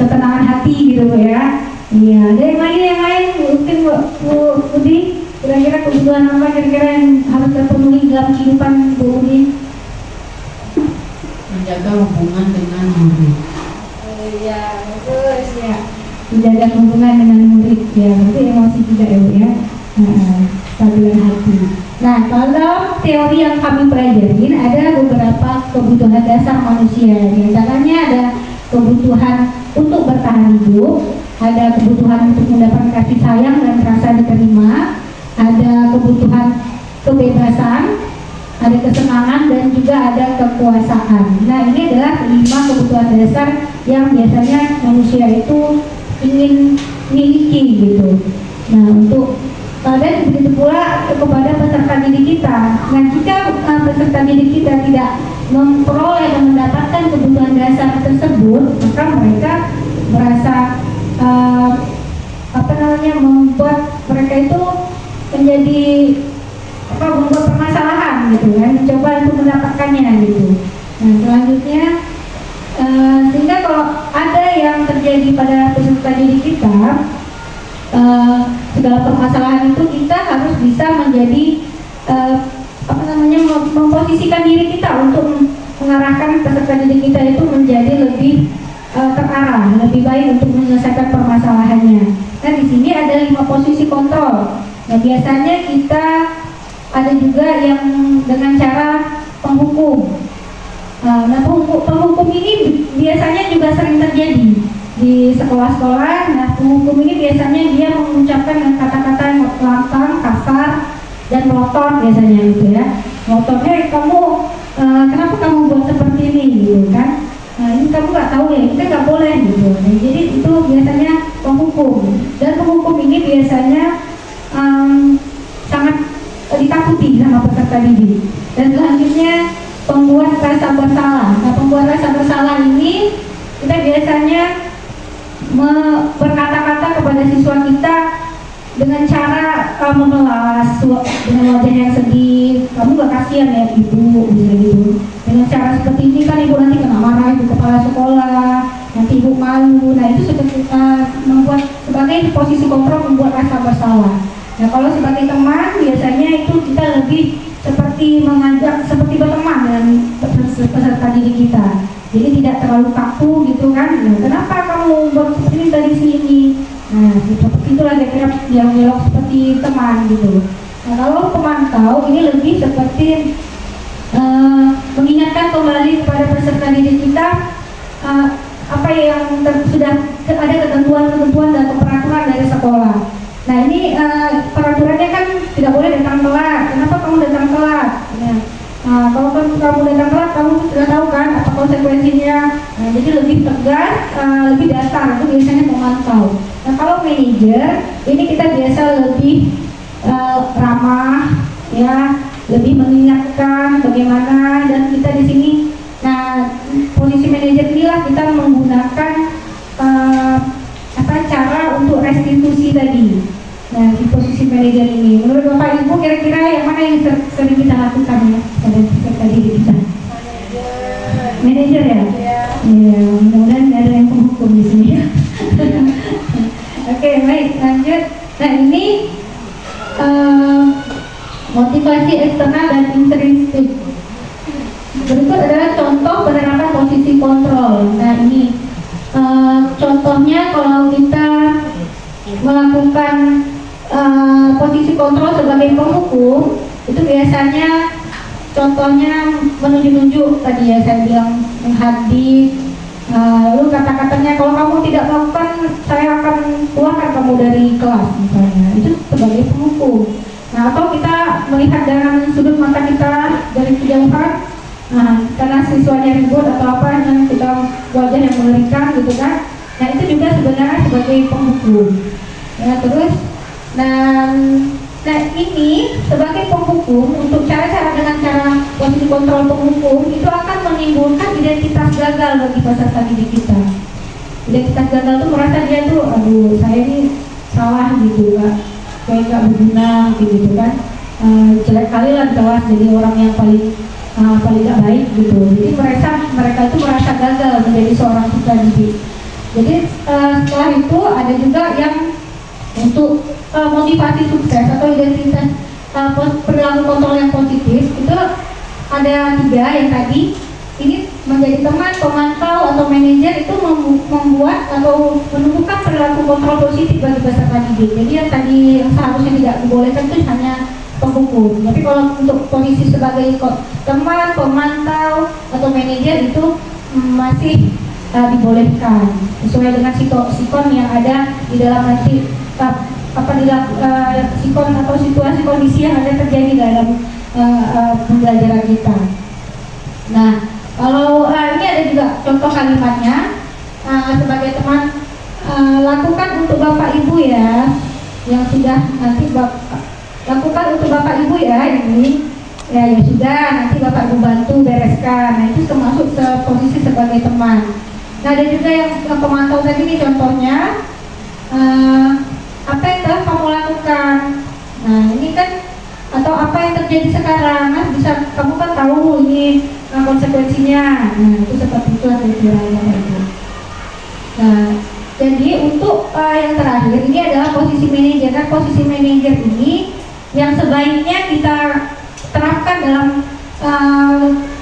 ketenangan hati gitu ya. Iya, ada yang lain mungkin Bu Budi, kira-kira kebutuhan apa kira-kira yang harus terpenuhi dalam kehidupan Bu Budi? Menjaga hubungan dengan murid. Iya, bagus ya. Menjaga hubungan dengan murid ya, berarti emosi juga ya Bu ya. Stabilan hati. Nah, kalau teori yang kami pelajarin ada beberapa kebutuhan dasar manusia. Di antaranya ada kebutuhan untuk bertahan hidup, ada kebutuhan untuk mendapat kasih sayang dan rasa diterima, ada kebutuhan kebebasan, ada kesenangan dan juga ada kekuasaan. Nah, ini adalah 5 kebutuhan dasar yang biasanya manusia itu ingin miliki gitu. Nah, untuk dan begitu pula kepada peserta didik kita. Nah, jika peserta didik kita tidak memperoleh dan mendapatkan kebutuhan dasar tersebut, maka mereka merasa membuat mereka itu menjadi membuat permasalahan gitu kan, mencoba untuk mendapatkannya gitu. Nah, selanjutnya sehingga kalau ada yang terjadi pada peserta didik kita, segala permasalahan itu kita harus bisa menjadi memposisikan diri kita untuk mengarahkan peserta didik kita itu menjadi lebih terarah, lebih baik untuk menyelesaikan permasalahannya. Nah, di sini ada 5 posisi kontrol. Nah, biasanya kita ada juga yang dengan cara penghukum. Nah, penghukum ini biasanya juga sering terjadi di sekolah-sekolah. Nah, penghukum ini biasanya dia mengucapkan dengan kata-kata yang lantang, kasar, dan melotot biasanya gitu ya. Melototnya, kamu kenapa kamu buat seperti ini gitu kan? Nah, ini kamu nggak tahu ya, ini kan nggak boleh gitu. Nah, jadi itu biasanya penghukum. Dan penghukum ini biasanya sangat ditakuti sama peserta didik. Dan selanjutnya pembuat rasa bersalah. Nah, pembuat rasa bersalah ini kita biasanya berkata-kata kepada siswa kita dengan cara memelas, dengan wajah yang sedih. Kamu gak kasihan ya ibu, bisa gitu. Dengan cara seperti ini kan ibu nanti kena marah ibu kepala sekolah, nanti ibu malu. Nah, itu seperti membuat sebagai posisi kontrol, membuat rasa bersalah. Nah, kalau sebagai teman biasanya itu kita lebih seperti mengajak, seperti berteman dengan peserta didik kita. Jadi tidak terlalu kaku gitu kan. Nah, kenapa kamu buat seperti ini dari sini? Nah, seperti itulah kira-kira dialog seperti teman gitu. Nah, kalau pemantau ini lebih seperti mengingatkan kembali kepada peserta didik kita apa yang sudah ada ketentuan-ketentuan dan peraturan dari sekolah. Nah, ini peraturannya kan tidak boleh datang telat. Kenapa kamu datang telat? Nah, kalau kamu datang telat, kamu sudah tahu kan apa konsekuensinya. Nah, jadi lebih tegas, lebih dasar, itu biasanya memantau. Nah, kalau manajer, ini kita biasa lebih ramah, ya, lebih mengingatkan bagaimana. Dan kita di sini, nah, posisi manajer inilah kita menggunakan cara untuk restitusi tadi. Nah, di posisi manajer ini, menurut Bapak Ibu kira-kira yang mana yang sering kita lakukan ya pada peserta didik kita? Manajer ya? Iya, mudah-mudahan ada yang penghukum di sini ya. Oke, baik, lanjut. Nah, ini motivasi eksternal dan intrinsik. Berikut adalah contoh penerapan posisi kontrol. contohnya kalau kita melakukan posisi kontrol sebagai penghukum, itu biasanya contohnya menunjuk-nunjuk tadi ya saya bilang menghadir, lalu kata-katanya kalau kamu tidak melakukan saya akan keluarkan kamu dari kelas misalnya, itu sebagai penghukum. Nah, atau kita melihat dengan sudut mata kita dari kejauhan, nah karena siswanya ribut atau apa dan kita wajah yang mengerikan gitu kan, nah itu juga sebenarnya sebagai penghukum ya. Terus nah ini sebagai penghukum, untuk cara-cara dengan cara posisi kontrol penghukum itu akan menimbulkan identitas gagal bagi peserta didik kita. Identitas gagal itu merasa dia tuh, aduh saya ini salah gitu kan, kayak nggak berguna gitu kan, jelek kali lah di kelas, jadi orang yang paling gak baik gitu. Jadi mereka itu merasa gagal menjadi seorang peserta didik. Jadi setelah itu ada juga yang untuk motivasi sukses atau identitas perilaku kontrol yang positif, itu ada 3 yang tadi. Ini menjadi teman, pemantau atau manajer itu membuat atau menumbuhkan perilaku kontrol positif bagi peserta didik. Jadi yang tadi yang seharusnya tidak dibolehkan itu hanya penghukum. Tapi kalau untuk posisi sebagai teman, pemantau atau manajer itu masih dibolehkan sesuai dengan sikon yang ada di dalam nanti sikon atau situasi kondisi yang ada terjadi dalam pembelajaran kita. Nah, kalau ini ada juga contoh kalimatnya, sebagai teman, lakukan untuk Bapak Ibu ya, yang sudah nanti lakukan untuk Bapak Ibu ya ini. Ya sudah, nanti Bapak Ibu bantu bereskan. Nah, itu termasuk posisi sebagai teman. Nah, ada juga yang pemantau tadi nih contohnya, apa yang telah kamu lakukan. Nah, ini kan atau apa yang terjadi sekarang, nah, bisa kamu kan tahu ini konsekuensinya. Nah, itu seperti itu kira-kira itu. Nah, jadi untuk yang terakhir ini adalah posisi manajer. Nah, posisi manajer ini yang sebaiknya kita terapkan dalam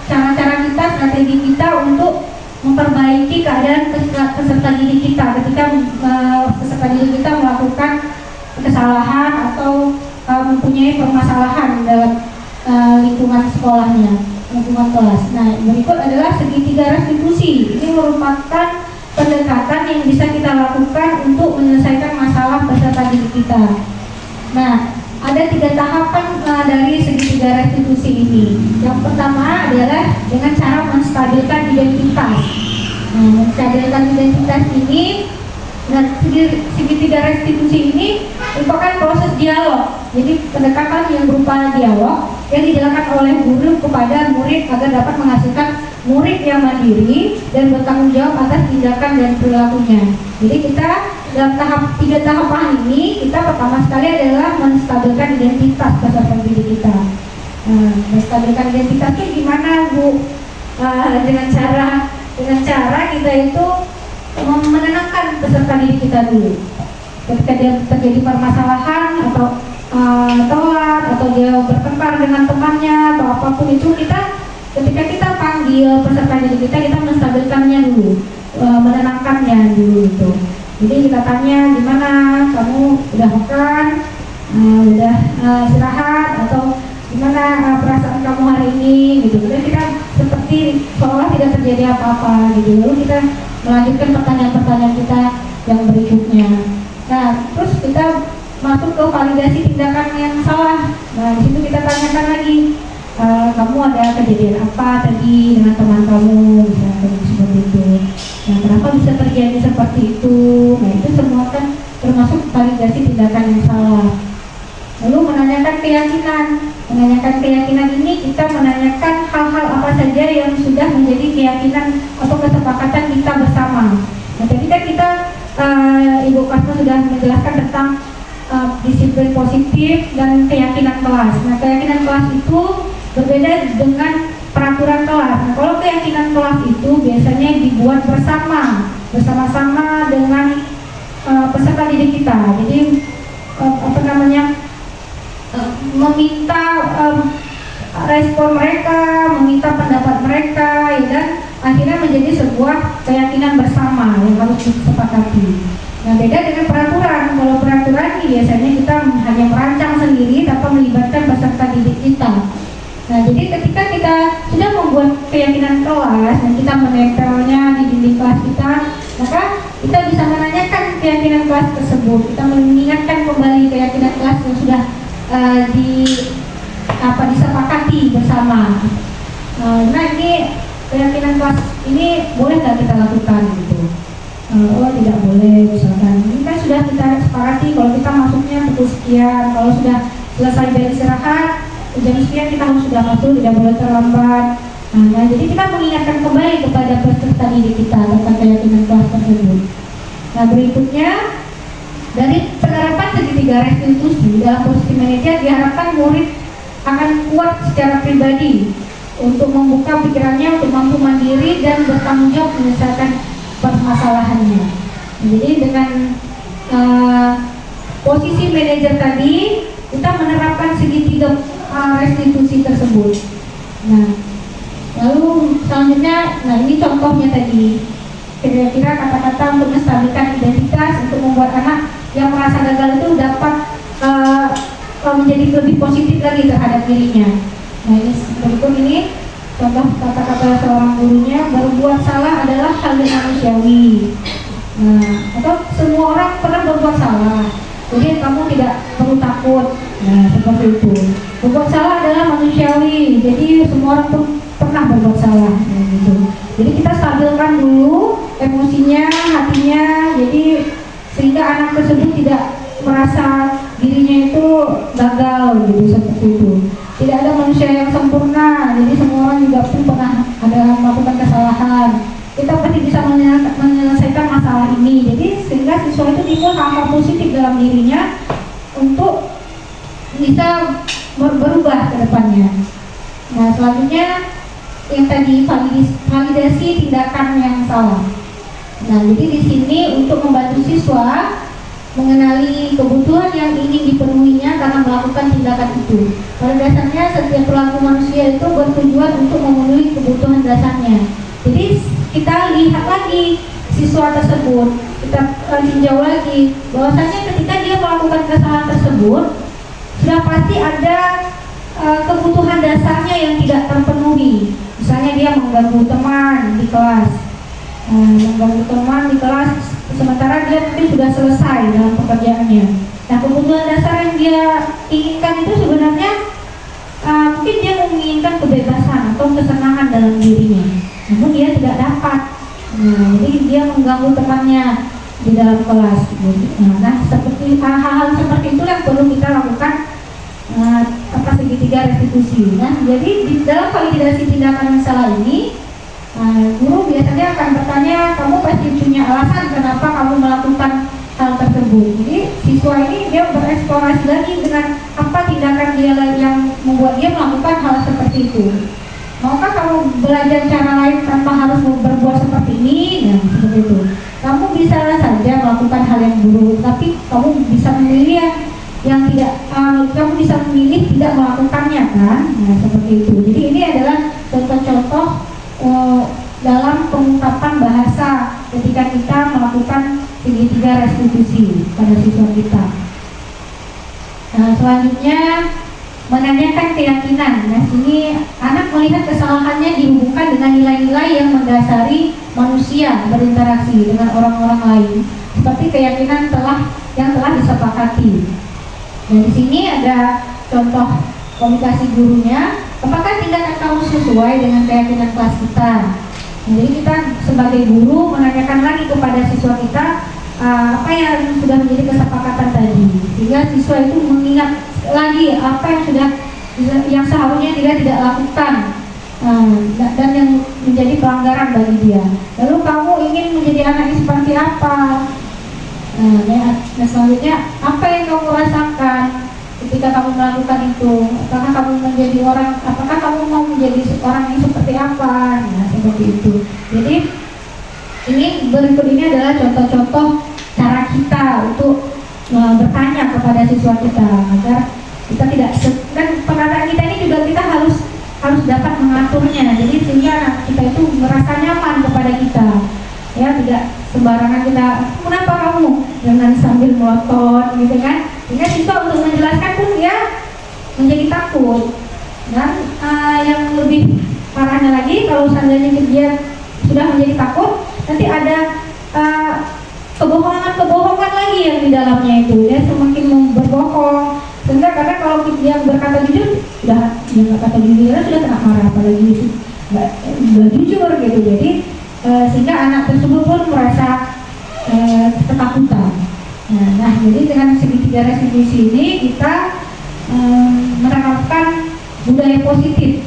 cara-cara kita, strategi kita untuk memperbaiki keadaan peserta didik kita ketika peserta didik kita melakukan kesalahan atau mempunyai permasalahan dalam lingkungan sekolahnya, lingkungan kelas. Nah, berikut adalah segitiga restitusi. Ini merupakan pendekatan yang bisa kita lakukan untuk menyelesaikan masalah peserta didik kita. Nah, ada 3 tahapan dari segitiga restitusi ini. Yang pertama adalah dengan cara menstabilkan identitas. Nah, menstabilkan identitas ini dan segitiga restitusi ini merupakan proses dialog. Jadi pendekatan yang berupa dialog yang dijalankan oleh guru kepada murid agar dapat menghasilkan murid yang mandiri dan bertanggung jawab atas tindakan dan perilakunya. Jadi kita dalam 3 tahapan ini, kita pertama sekali adalah menstabilkan identitas peserta didik kita. Menstabilkan identitas itu gimana, Bu? Dengan cara kita itu menenangkan peserta didik kita dulu. Ketika dia terjadi permasalahan atau telat atau dia bertengkar dengan temannya atau apapun itu, ketika kita panggil peserta didik kita menstabilkannya dulu, menenangkannya dulu itu. Jadi kita tanya, gimana kamu udah makan, udah istirahat, atau gimana perasaan kamu hari ini gitu. Jadi kita seperti seolah tidak terjadi apa-apa gitu. Lalu kita melanjutkan pertanyaan-pertanyaan kita yang berikutnya. Nah, terus kita masuk ke validasi tindakan yang salah. Nah, di situ kita tanyakan lagi, kamu ada kejadian apa tadi dengan teman kamu, misalnya seperti itu. Nah, kenapa bisa terjadi seperti itu? Nah, itu semua kan termasuk validasi tindakan yang salah. Lalu menanyakan keyakinan. Menanyakan keyakinan ini kita menanyakan hal-hal apa saja yang sudah menjadi keyakinan atau kesepakatan kita bersama. Nah, tadi kan kita Ibu Kasma sudah menjelaskan tentang disiplin positif dan keyakinan kelas. Nah, keyakinan kelas itu berbeda dengan peraturan kelas. Nah, kalau keyakinan kelas itu biasanya dibuat bersama-sama dengan peserta didik kita. Jadi meminta respon mereka, meminta pendapat mereka, ya kan? akhirnya menjadi sebuah keyakinan bersama yang harus disepakati. Nah, beda dengan peraturan. Kalau peraturan ini biasanya kita hanya merancang sendiri tanpa melibatkan peserta didik kita. Nah, jadi ketika kita sudah membuat keyakinan kelas dan kita menempelnya di dinding kelas kita, maka kita bisa menanyakan keyakinan kelas tersebut. Kita mengingatkan kembali keyakinan kelas yang sudah disepakati bersama. Nah, ini keyakinan kelas ini boleh nggak kita lakukan gitu? Oh, tidak boleh misalkan. Ini kan sudah kita sepakati kalau kita masuknya pukul sekian, kalau sudah selesai dari istirahat jam sekian kita harus sudah masuk, tidak boleh terlambat. Nah, jadi kita mengingatkan kembali kepada peserta didik kita tentang keyakinan kelas tersebut. Nah, berikutnya dari penerapan segitiga restitusi dalam posisi manajer diharapkan murid akan kuat secara pribadi untuk membuka pikirannya untuk mampu mandiri dan bertanggung jawab menyelesaikan permasalahannya. Jadi dengan posisi manajer tadi kita menerapkan segitiga restitusi tersebut. Nah, lalu selanjutnya, nah ini contohnya tadi. Kira-kira kata-kata untuk menstabilkan identitas untuk membuat anak yang merasa gagal itu dapat menjadi lebih positif lagi terhadap dirinya. Nah, ini berikut ini contoh kata-kata seorang gurunya, berbuat salah adalah hal yang manusiawi. Nah, atau semua orang pernah berbuat salah, jadi kamu tidak perlu takut. Nah, seperti itu. Berbuat salah adalah manusiawi, jadi semua orang pun pernah berbuat salah. Nah, gitu. Jadi kita stabilkan dulu emosinya, hatinya, jadi sehingga anak tersebut tidak merasa dirinya itu gagal gitu, seperti itu. Tidak ada manusia yang sempurna, jadi semua orang juga pun pernah ada melakukan kesalahan. Kita pasti bisa menyelesaikan masalah ini. Jadi sehingga siswa itu timbul hal-hal positif dalam dirinya untuk bisa berubah ke depannya. Nah, selanjutnya yang tadi validasi tindakan yang salah. Nah, jadi di sini untuk membantu siswa mengenali kebutuhan yang ingin dipenuhinya karena melakukan tindakan itu. Pada dasarnya setiap perilaku manusia itu bertujuan untuk memenuhi kebutuhan dasarnya. Jadi kita lihat lagi siswa tersebut, kita tinjau lagi bahwasanya ketika dia melakukan kesalahan tersebut sudah pasti ada kebutuhan dasarnya yang tidak terpenuhi. Misalnya dia mengganggu teman di kelas, sementara dia mungkin sudah selesai dalam pekerjaannya. Nah, kebutuhan dasar yang dia inginkan itu sebenarnya mungkin dia menginginkan kebebasan atau kesenangan dalam dirinya, namun dia tidak dapat. Nah, jadi dia mengganggu temannya di dalam kelas. Nah, seperti hal-hal seperti itu yang perlu kita lakukan segitiga restitusi. Nah, jadi di dalam validasi tindakan yang salah ini, guru biasanya akan bertanya, kamu pasti punya alasan kenapa kamu melakukan hal tersebut. Jadi siswa ini dia bereksplorasi lagi dengan apa tindakan dia yang membuat dia melakukan hal seperti itu. Maukah kamu belajar cara lain tanpa harus berbuat seperti ini? Nah, seperti itu. Kamu bisa saja melakukan hal yang buruk, tapi kamu bisa memilih yang tidak, kamu bisa memilih tidak melakukannya, kan? Nah, seperti itu. Jadi ini adalah contoh-contoh dalam pengungkapan bahasa ketika kita melakukan segitiga restitusi pada siswa kita. Nah, selanjutnya menanyakan keyakinan. Nah, sini anak melihat kesalahannya dihubungkan dengan nilai-nilai yang mendasari manusia berinteraksi dengan orang-orang lain, seperti keyakinan yang telah disepakati. Dan di sini ada contoh komunikasi gurunya. Apakah tindakan kamu sesuai dengan keyakinan kelas kita? Nah, jadi kita sebagai guru menanyakan lagi kepada siswa kita apa yang sudah menjadi kesepakatan tadi, sehingga siswa itu mengingat lagi apa yang seharusnya dia tidak lakukan dan yang menjadi pelanggaran bagi dia. Lalu kamu ingin menjadi anak yang seperti apa? Nah, selanjutnya apa yang kamu rasakan ketika kamu melakukan itu? Apakah kamu mau menjadi orang yang seperti apa? Nah, seperti itu. Jadi ini berikut ini adalah contoh-contoh cara kita untuk bertanya kepada siswa kita agar kita tidak, dan perkataan kita ini juga kita harus harus dapat mengaturnya. Jadi sehingga anak kita itu merasa nyaman kepada kita, ya, tidak sembarangan kita, kenapa kamu, jangan sambil melotot gitu kan. Sehingga siswa untuk menjelaskan pun dia menjadi takut. Dan yang lebih parahnya lagi, kalau seandainya dia sudah menjadi takut, nanti ada kebohongan lagi yang di dalamnya itu. Dia semakin berbohong. Sehingga karena kalau dia berkata jujur, dia nggak kata jujur, sudah kena marah, apalagi nggak jujur gitu. Jadi sehingga anak tersebut pun merasa ketakutan. Nah, jadi dengan segitiga restitusi ini kita menerapkan budaya positif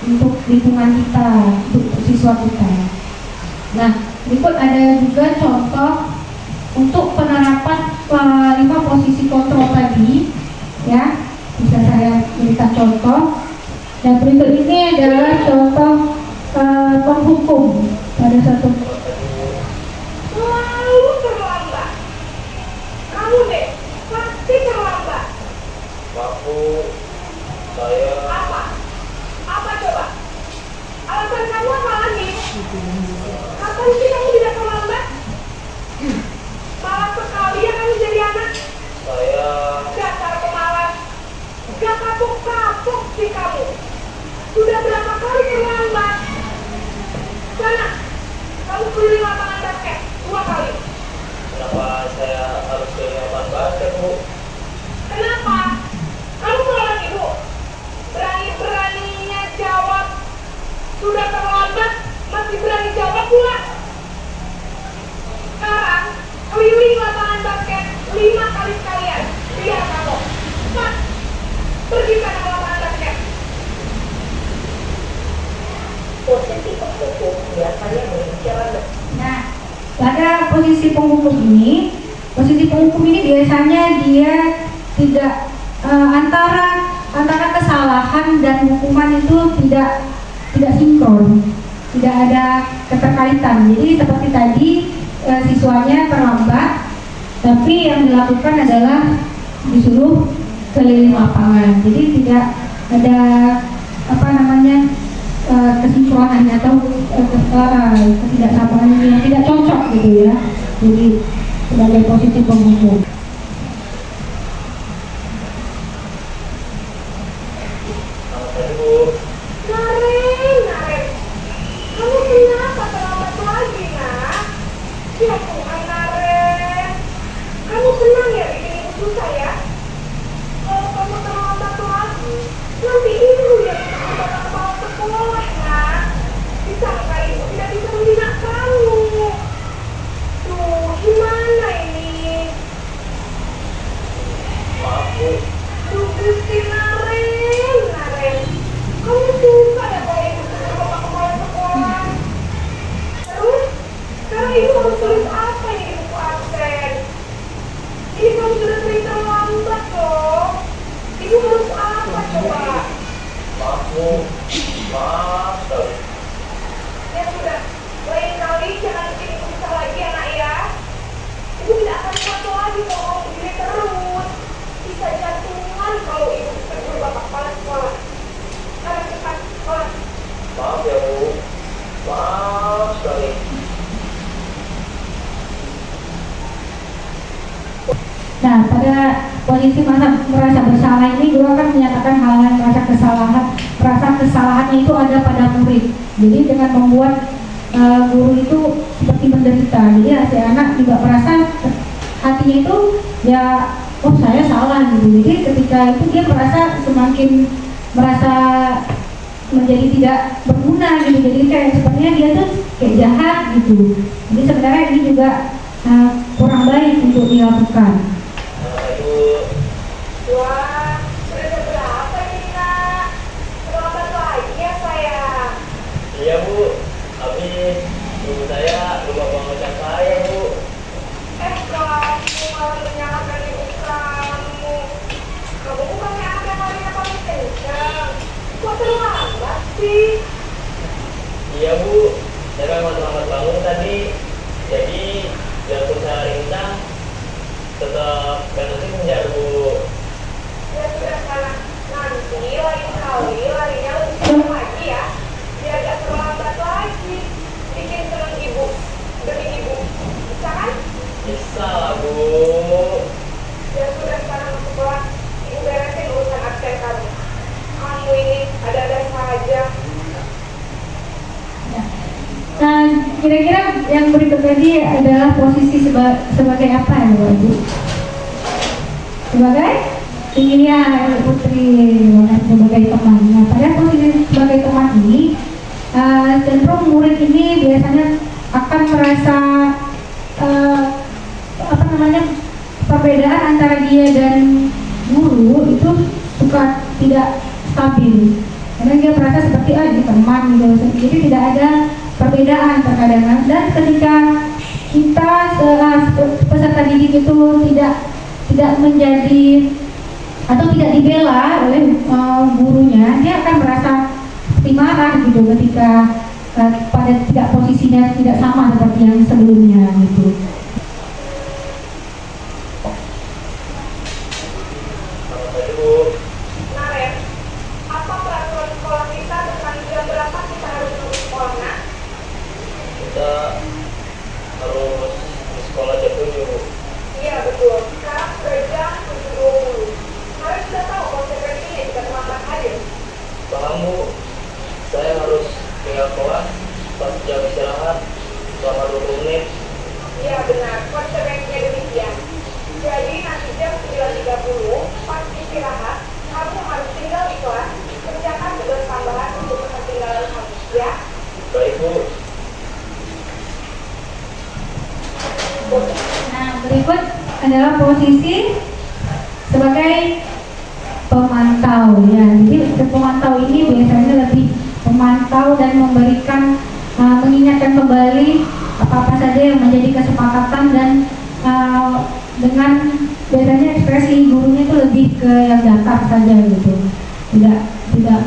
untuk lingkungan kita, untuk siswa kita. Nah, berikut ada juga contoh untuk penerapan 5 posisi kontrol tadi, ya. Bisa saya berikan contoh. Dan berikut ini adalah contoh penghukum pada satu. Selalu terlambat. Kamu deh, pasti terlambat. Aku, saya Apa? Apa coba? Alasan kamu apa lagi? Kapan sih kamu tidak terlambat? Malas sekali ya kamu jadi anak. saya Dasar pemalas. Gak kapok-kapok sih kamu. Sudah berapa kali terlambat? Sana, kamu keliling lapangan basket 2 kali. kenapa saya harus ke lapangan basket, Bu? Kenapa? Kamu seorang ibu. Berani-beraninya jawab. Sudah terlambat, masih berani jawab pula. Sekarang, keliling lapangan basket 5 kali sekalian. Biar kamu. Cepat. Pergi ke lapangan basket. Posisi penghukum biasanya berbicara. Nah, pada posisi penghukum ini biasanya dia tidak antara kesalahan dan hukuman itu tidak sinkron, tidak ada keterkaitan. Jadi seperti tadi siswanya terlambat, tapi yang dilakukan adalah disuruh keliling lapangan. Jadi tidak ada kesinkronan atau ketidaksamaan yang tidak cocok gitu ya. Jadi sebagai posisi penghukum. Selamat pagi, Bu. Naren. Kamu kenapa terlambat lagi, nak? Ya Tuhan, Naren. Kamu senang ya bikin ibu susah ya? Kalau kamu terlambat lagi, nanti ibu yang kepala sekolah, nak. Disangka ibu tidak bisa membina kamu. Tuh, gimana ini? Maaf, Bu. Duh, Gusti Naren. Kamu susah ya kalau ibu sudah bapak kepala sekolah. Terus, sekarang ibu harus tulis apa ini di buku absen? Ini kamu sudah sering terlambat loh. Ibu harus apa coba? Maaf, Bu. Maaf sekali. Ya sudah, lain kali jangan bikin ibu susah lagi ya nak ya. Ibu tidak akan kuat lagi kalau kamu begini terus. Bisa jantungan kalau ibu tegur bapak kepala sekolah. Sekarang cepat sekolah. Maaf ya, Bu. Maaf sekali. Nah, pada posisi merasa bersalah ini guru akan menyatakan hal-hal merasa kesalahannya itu ada pada murid. Jadi dengan membuat guru itu seperti menderita. Jadi si anak juga merasa hatinya itu ya, oh saya salah gitu. Jadi ketika itu dia semakin merasa menjadi tidak berguna gitu. Jadi kayak sepertinya dia tuh kayak jahat gitu. Jadi sebenarnya ini juga kurang baik untuk dilakukan. Ibu. Wah, sudah jam berapa ini nak? Terlambat lagi ya saya. Iya, Bu. Habis ibu saya lupa mengucap saya, Bu. Kamu malah menyalahkan ibu kamu. Kamu bukannya anak yang larinya paling kencang. Kok terlambat sih? Iya, Bu. Saya memang terlambat bangun tadi. Jadi, biarpun saya rincang, tetap nanti menjar, Bu. Ya sudah sana. Nanti lain kali larinya lebih cepat. yang berikut tadi adalah posisi sebagai apa ya Bapak Ibu? Sebagai ya Putri, sebagai teman. Nah, pada posisi sebagai teman ini, cenderung murid ini biasanya akan merasa perbedaan antara dia dan guru itu suka tidak stabil. Karena dia merasa seperti ini teman gitu. Jadi tidak ada perbedaan terkadang. Dan ketika kita peserta didik itu tidak menjadi atau tidak dibela oleh gurunya, dia akan merasa seperti marah gitu ketika pada tidak posisinya tidak sama seperti yang sebelumnya gitu. Naren, apa peraturan sekolah kita tentang jam berapa kita harus masuk sekolah, nak? Kita harus di sekolah jam 7, Bu. Iya betul, sekarang sudah jam 7.20. Naren sudah tahu konsekuensinya jika terlambat hadir. Paham, Bu. Saya harus tinggal kelas pas jam istirahat selama 20 menit. Iya benar, konsekuensinya demikian. Jadi nanti jam 9.30 pas istirahat, kamu harus tinggal di kelas, kerjakan tugas tambahan untuk ketinggalan kamu, ya? Baik, Bu. Nah, berikut adalah posisi sebagai pemantau ya. Jadi pemantau ini biasanya lebih memantau dan memberikan mengingatkan kembali apa-apa saja yang menjadi kesepakatan dan dengan biasanya ekspresi gurunya itu lebih ke yang datar saja gitu, tidak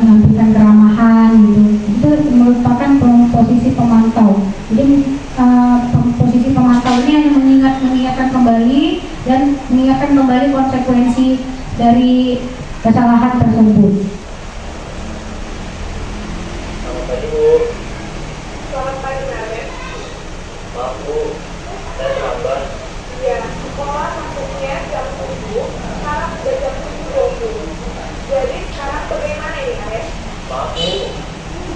menampilkan keramahan gitu. Itu merupakan posisi pemantau. Jadi posisi pemantau ini hanya mengingatkan kembali dan mengingatkan kembali konsekuensi dari kesalahan tersebut. Selamat pagi, Bu. Selamat pagi, Naren. Maaf, Bu. Saya terlambat. Ya, sekolah masuknya jam 7, sekarang sudah jam 7.20. Jadi sekarang bagaimana ini, Naren? Maaf, Bu.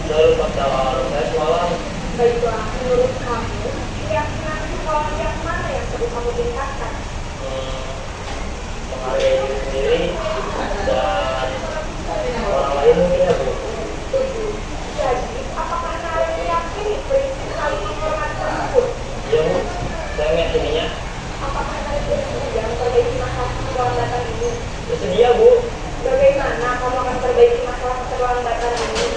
Saya lupa alarm saya semalam. Baiklah, menurut kamu, keyakinan sekolah yang mana yang perlu kamu tingkatkan? Menghargai diri sendiri dan orang lain mungkin ya, Bu. Setuju. Jadi, apakah Naren meyakini prinsip saling menghormati tersebut? Iya, Bu. Saya meyakininya. Apakah Naren bersedia memperbaiki masalah keterlambatan ini? Bersedia, Bu. Bagaimana kamu akan perbaiki masalah keterlambatan ini?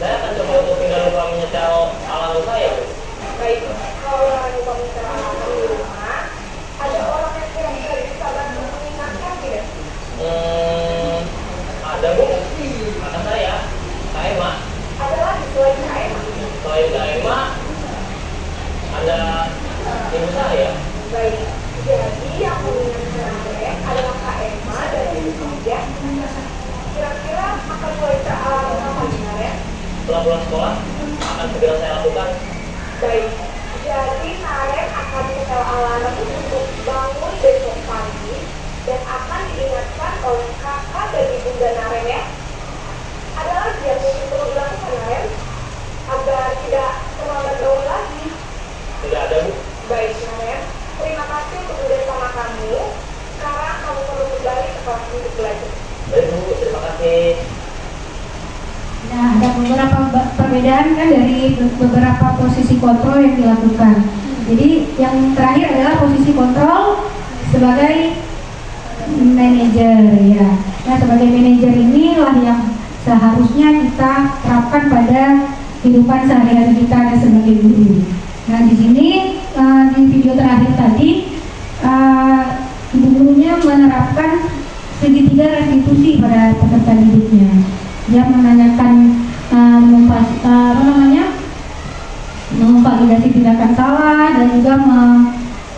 Saya akan coba untuk tinggal lupa menyetel alarm saya, Bu. Baik, kalau Naren lupa menyetel alarm di rumah, ada orang yang kira-kira bisa bantu mengingatkan tidak? Ada, Bu. Kata saya, Kak Emma. Ada lagi selain Kak Emma? Selain Kak Emma, ada ibu saya. Baik, jadi yang mengingatkan Naren adalah Kak Emma dan ibu saja. Kira-kira akan mulai alarm apa nih, Naren? Setelah pulang sekolah, akan segera saya lakukan. Baik, jadi Naren akan setel alarm untuk bangun besok pagi dan akan diingatkan oleh kakak dan ibunda Naren ya. Ada lagi yang mungkin perlu dilakukan Naren agar tidak terlambat bangun lagi. Tidak ada, Bu. Baik Naren, terima kasih untuk udah sama kamu. Sekarang kamu perlu kembali ke kelas untuk belajar. Baik, Bu. Terima kasih. Nah, ada beberapa perbedaan kan dari beberapa posisi kontrol yang dilakukan. Jadi yang terakhir adalah posisi kontrol sebagai manajer ya. Nah, sebagai manajer inilah yang seharusnya kita terapkan pada kehidupan sehari-hari kita sebagai guru. Nah, di sini di video terakhir tadi ibu gurunya menerapkan segitiga restitusi pada peserta didiknya. Dia menanyakan memvalidasi tindakan salah dan juga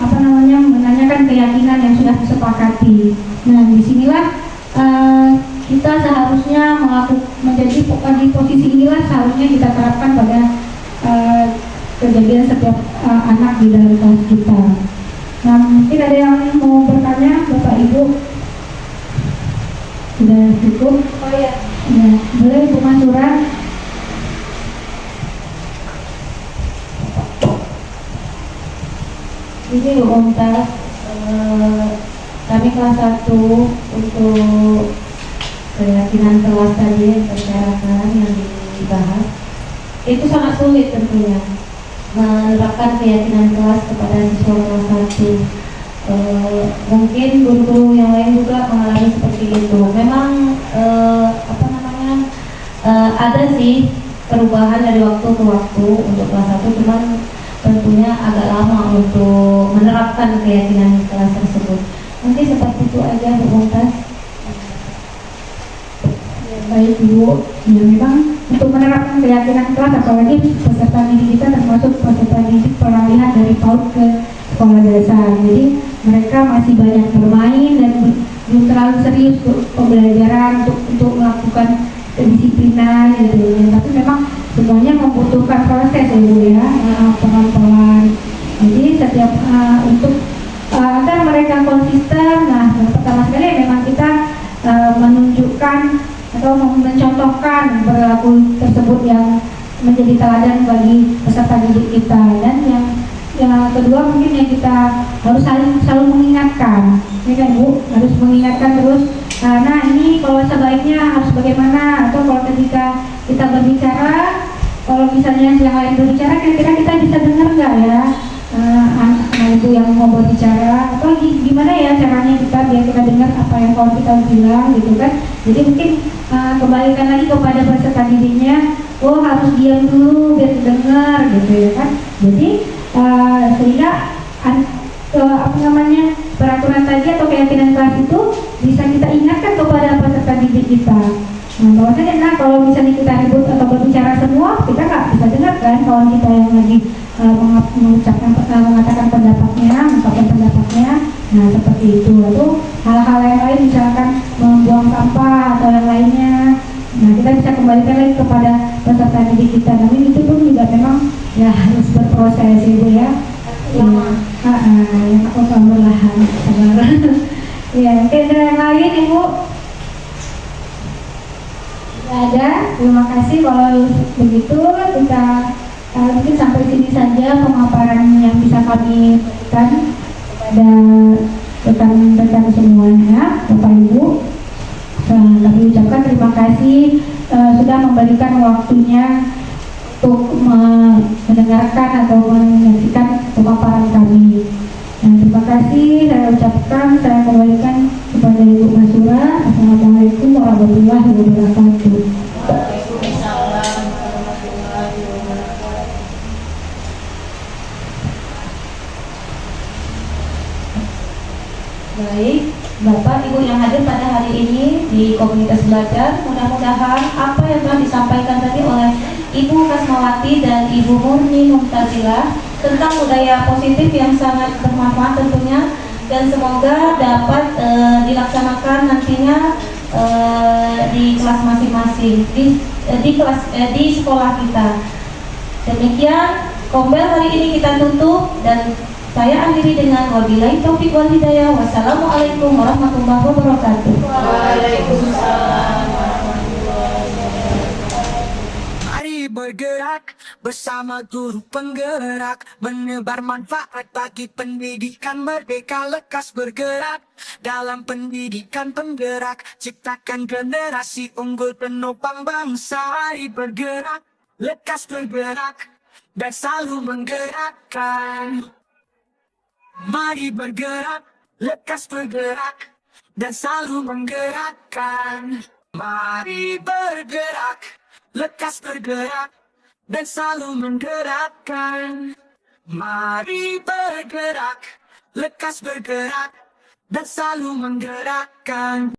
menanyakan keyakinan yang sudah disepakati. Nah, disinilah kita seharusnya menjadi di posisi inilah seharusnya kita terapkan pada kejadian setiap anak di dalam kelas kita. Nah, mungkin ada yang mau bertanya, Bapak Ibu? Sudah cukup? Oh ya, Ya, boleh Bu Mansura. Ini Bu Mumtaz, kami kelas 1 untuk keyakinan kelas tadi yang terbicarakan yang dibahas itu sangat sulit tentunya menerapkan keyakinan kelas kepada siswa kelas 1. Mungkin guru-guru yang lain juga mengalami seperti itu. Memang ada sih perubahan dari waktu ke waktu untuk kelas 1, cuman tentunya agak lama untuk menerapkan keyakinan kelas tersebut. Mungkin seperti itu aja Bu Mumtaz. Ya, baik Ibu, ya memang untuk menerapkan keyakinan kelas, apalagi peserta didik kita termasuk peserta didik peralihan dari PAUD ke sekolah dasar. Jadi mereka masih banyak bermain dan belum terlalu serius untuk pembelajaran, untuk melakukan kedisiplinan gitu ya. Tapi memang semuanya membutuhkan proses ya Bu ya, pelan-pelan. Jadi setiap untuk agar mereka konsisten, nah yang pertama sekali memang kita menunjukkan atau mencontohkan perilaku tersebut yang menjadi teladan bagi peserta didik kita. Dan yang kedua mungkin yang kita harus selalu mengingatkan, ya kan Bu, harus mengingatkan terus. Nah ini kalau sebaiknya harus bagaimana, atau kalau ketika kita berbicara, kalau misalnya yang lain berbicara, kira-kira kita bisa dengar nggak ya anak itu yang mau berbicara, atau gimana ya caranya kita biar kita dengar apa yang kawan kita bilang gitu kan. Jadi mungkin kembalikan lagi kepada peserta didiknya, oh harus diam dulu biar dengar gitu ya kan. Jadi sehingga peraturan tadi atau keyakinan kelas itu bisa kita ingatkan kepada peserta didik kita. Nah, bahwasanya kalau misalnya kita ribut atau berbicara semua, kita nggak bisa dengar kan kawan kita yang lagi mengatakan pendapatnya, mengungkapkan pendapatnya. Nah, seperti itu. Lalu hal-hal yang lain misalkan membuang sampah atau yang lainnya. Nah, kita bisa kembalikan lagi kepada peserta didik kita. Tapi itu pun juga memang ya harus berproses Ibu ya. Yang aku perlahan sabar. Ya, mungkin ada yang lain Ibu? Tidak ada. Terima kasih. Kalau begitu kita mungkin sampai sini saja pemaparan yang bisa kami berikan kepada rekan-rekan semuanya, Bapak Ibu. Kami ucapkan terima kasih sudah memberikan waktunya untuk mendengarkan atau menyaksikan pemaparan kami. Terima kasih saya ucapkan, saya kembalikan kepada Ibu Masura. Assalamualaikum warahmatullahi wabarakatuh. Baik, Bapak Ibu yang hadir pada hari ini di komunitas belajar, mudah-mudahan apa yang telah disampaikan tadi oleh Ibu Kasmawati dan Ibu Murni Mumtazilah tentang budaya positif yang sangat bermanfaat tentunya, dan semoga dapat dilaksanakan nantinya di kelas masing-masing, di sekolah kita. Demikian Kombel hari ini kita tutup, dan saya akhiri dengan wabillahi taufiq wal hidayah. Wassalamualaikum warahmatullahi wabarakatuh. Waalaikumsalam. Mari bergerak bersama guru penggerak, menebar manfaat bagi pendidikan merdeka. Lekas bergerak dalam pendidikan penggerak, ciptakan generasi unggul penopang bangsa. Mari bergerak, lekas bergerak dan selalu menggerakkan. Mari bergerak, lekas bergerak dan selalu menggerakkan. Mari bergerak, lekas bergerak dan selalu menggerakkan. Mari bergerak, lekas bergerak dan selalu menggerakkan.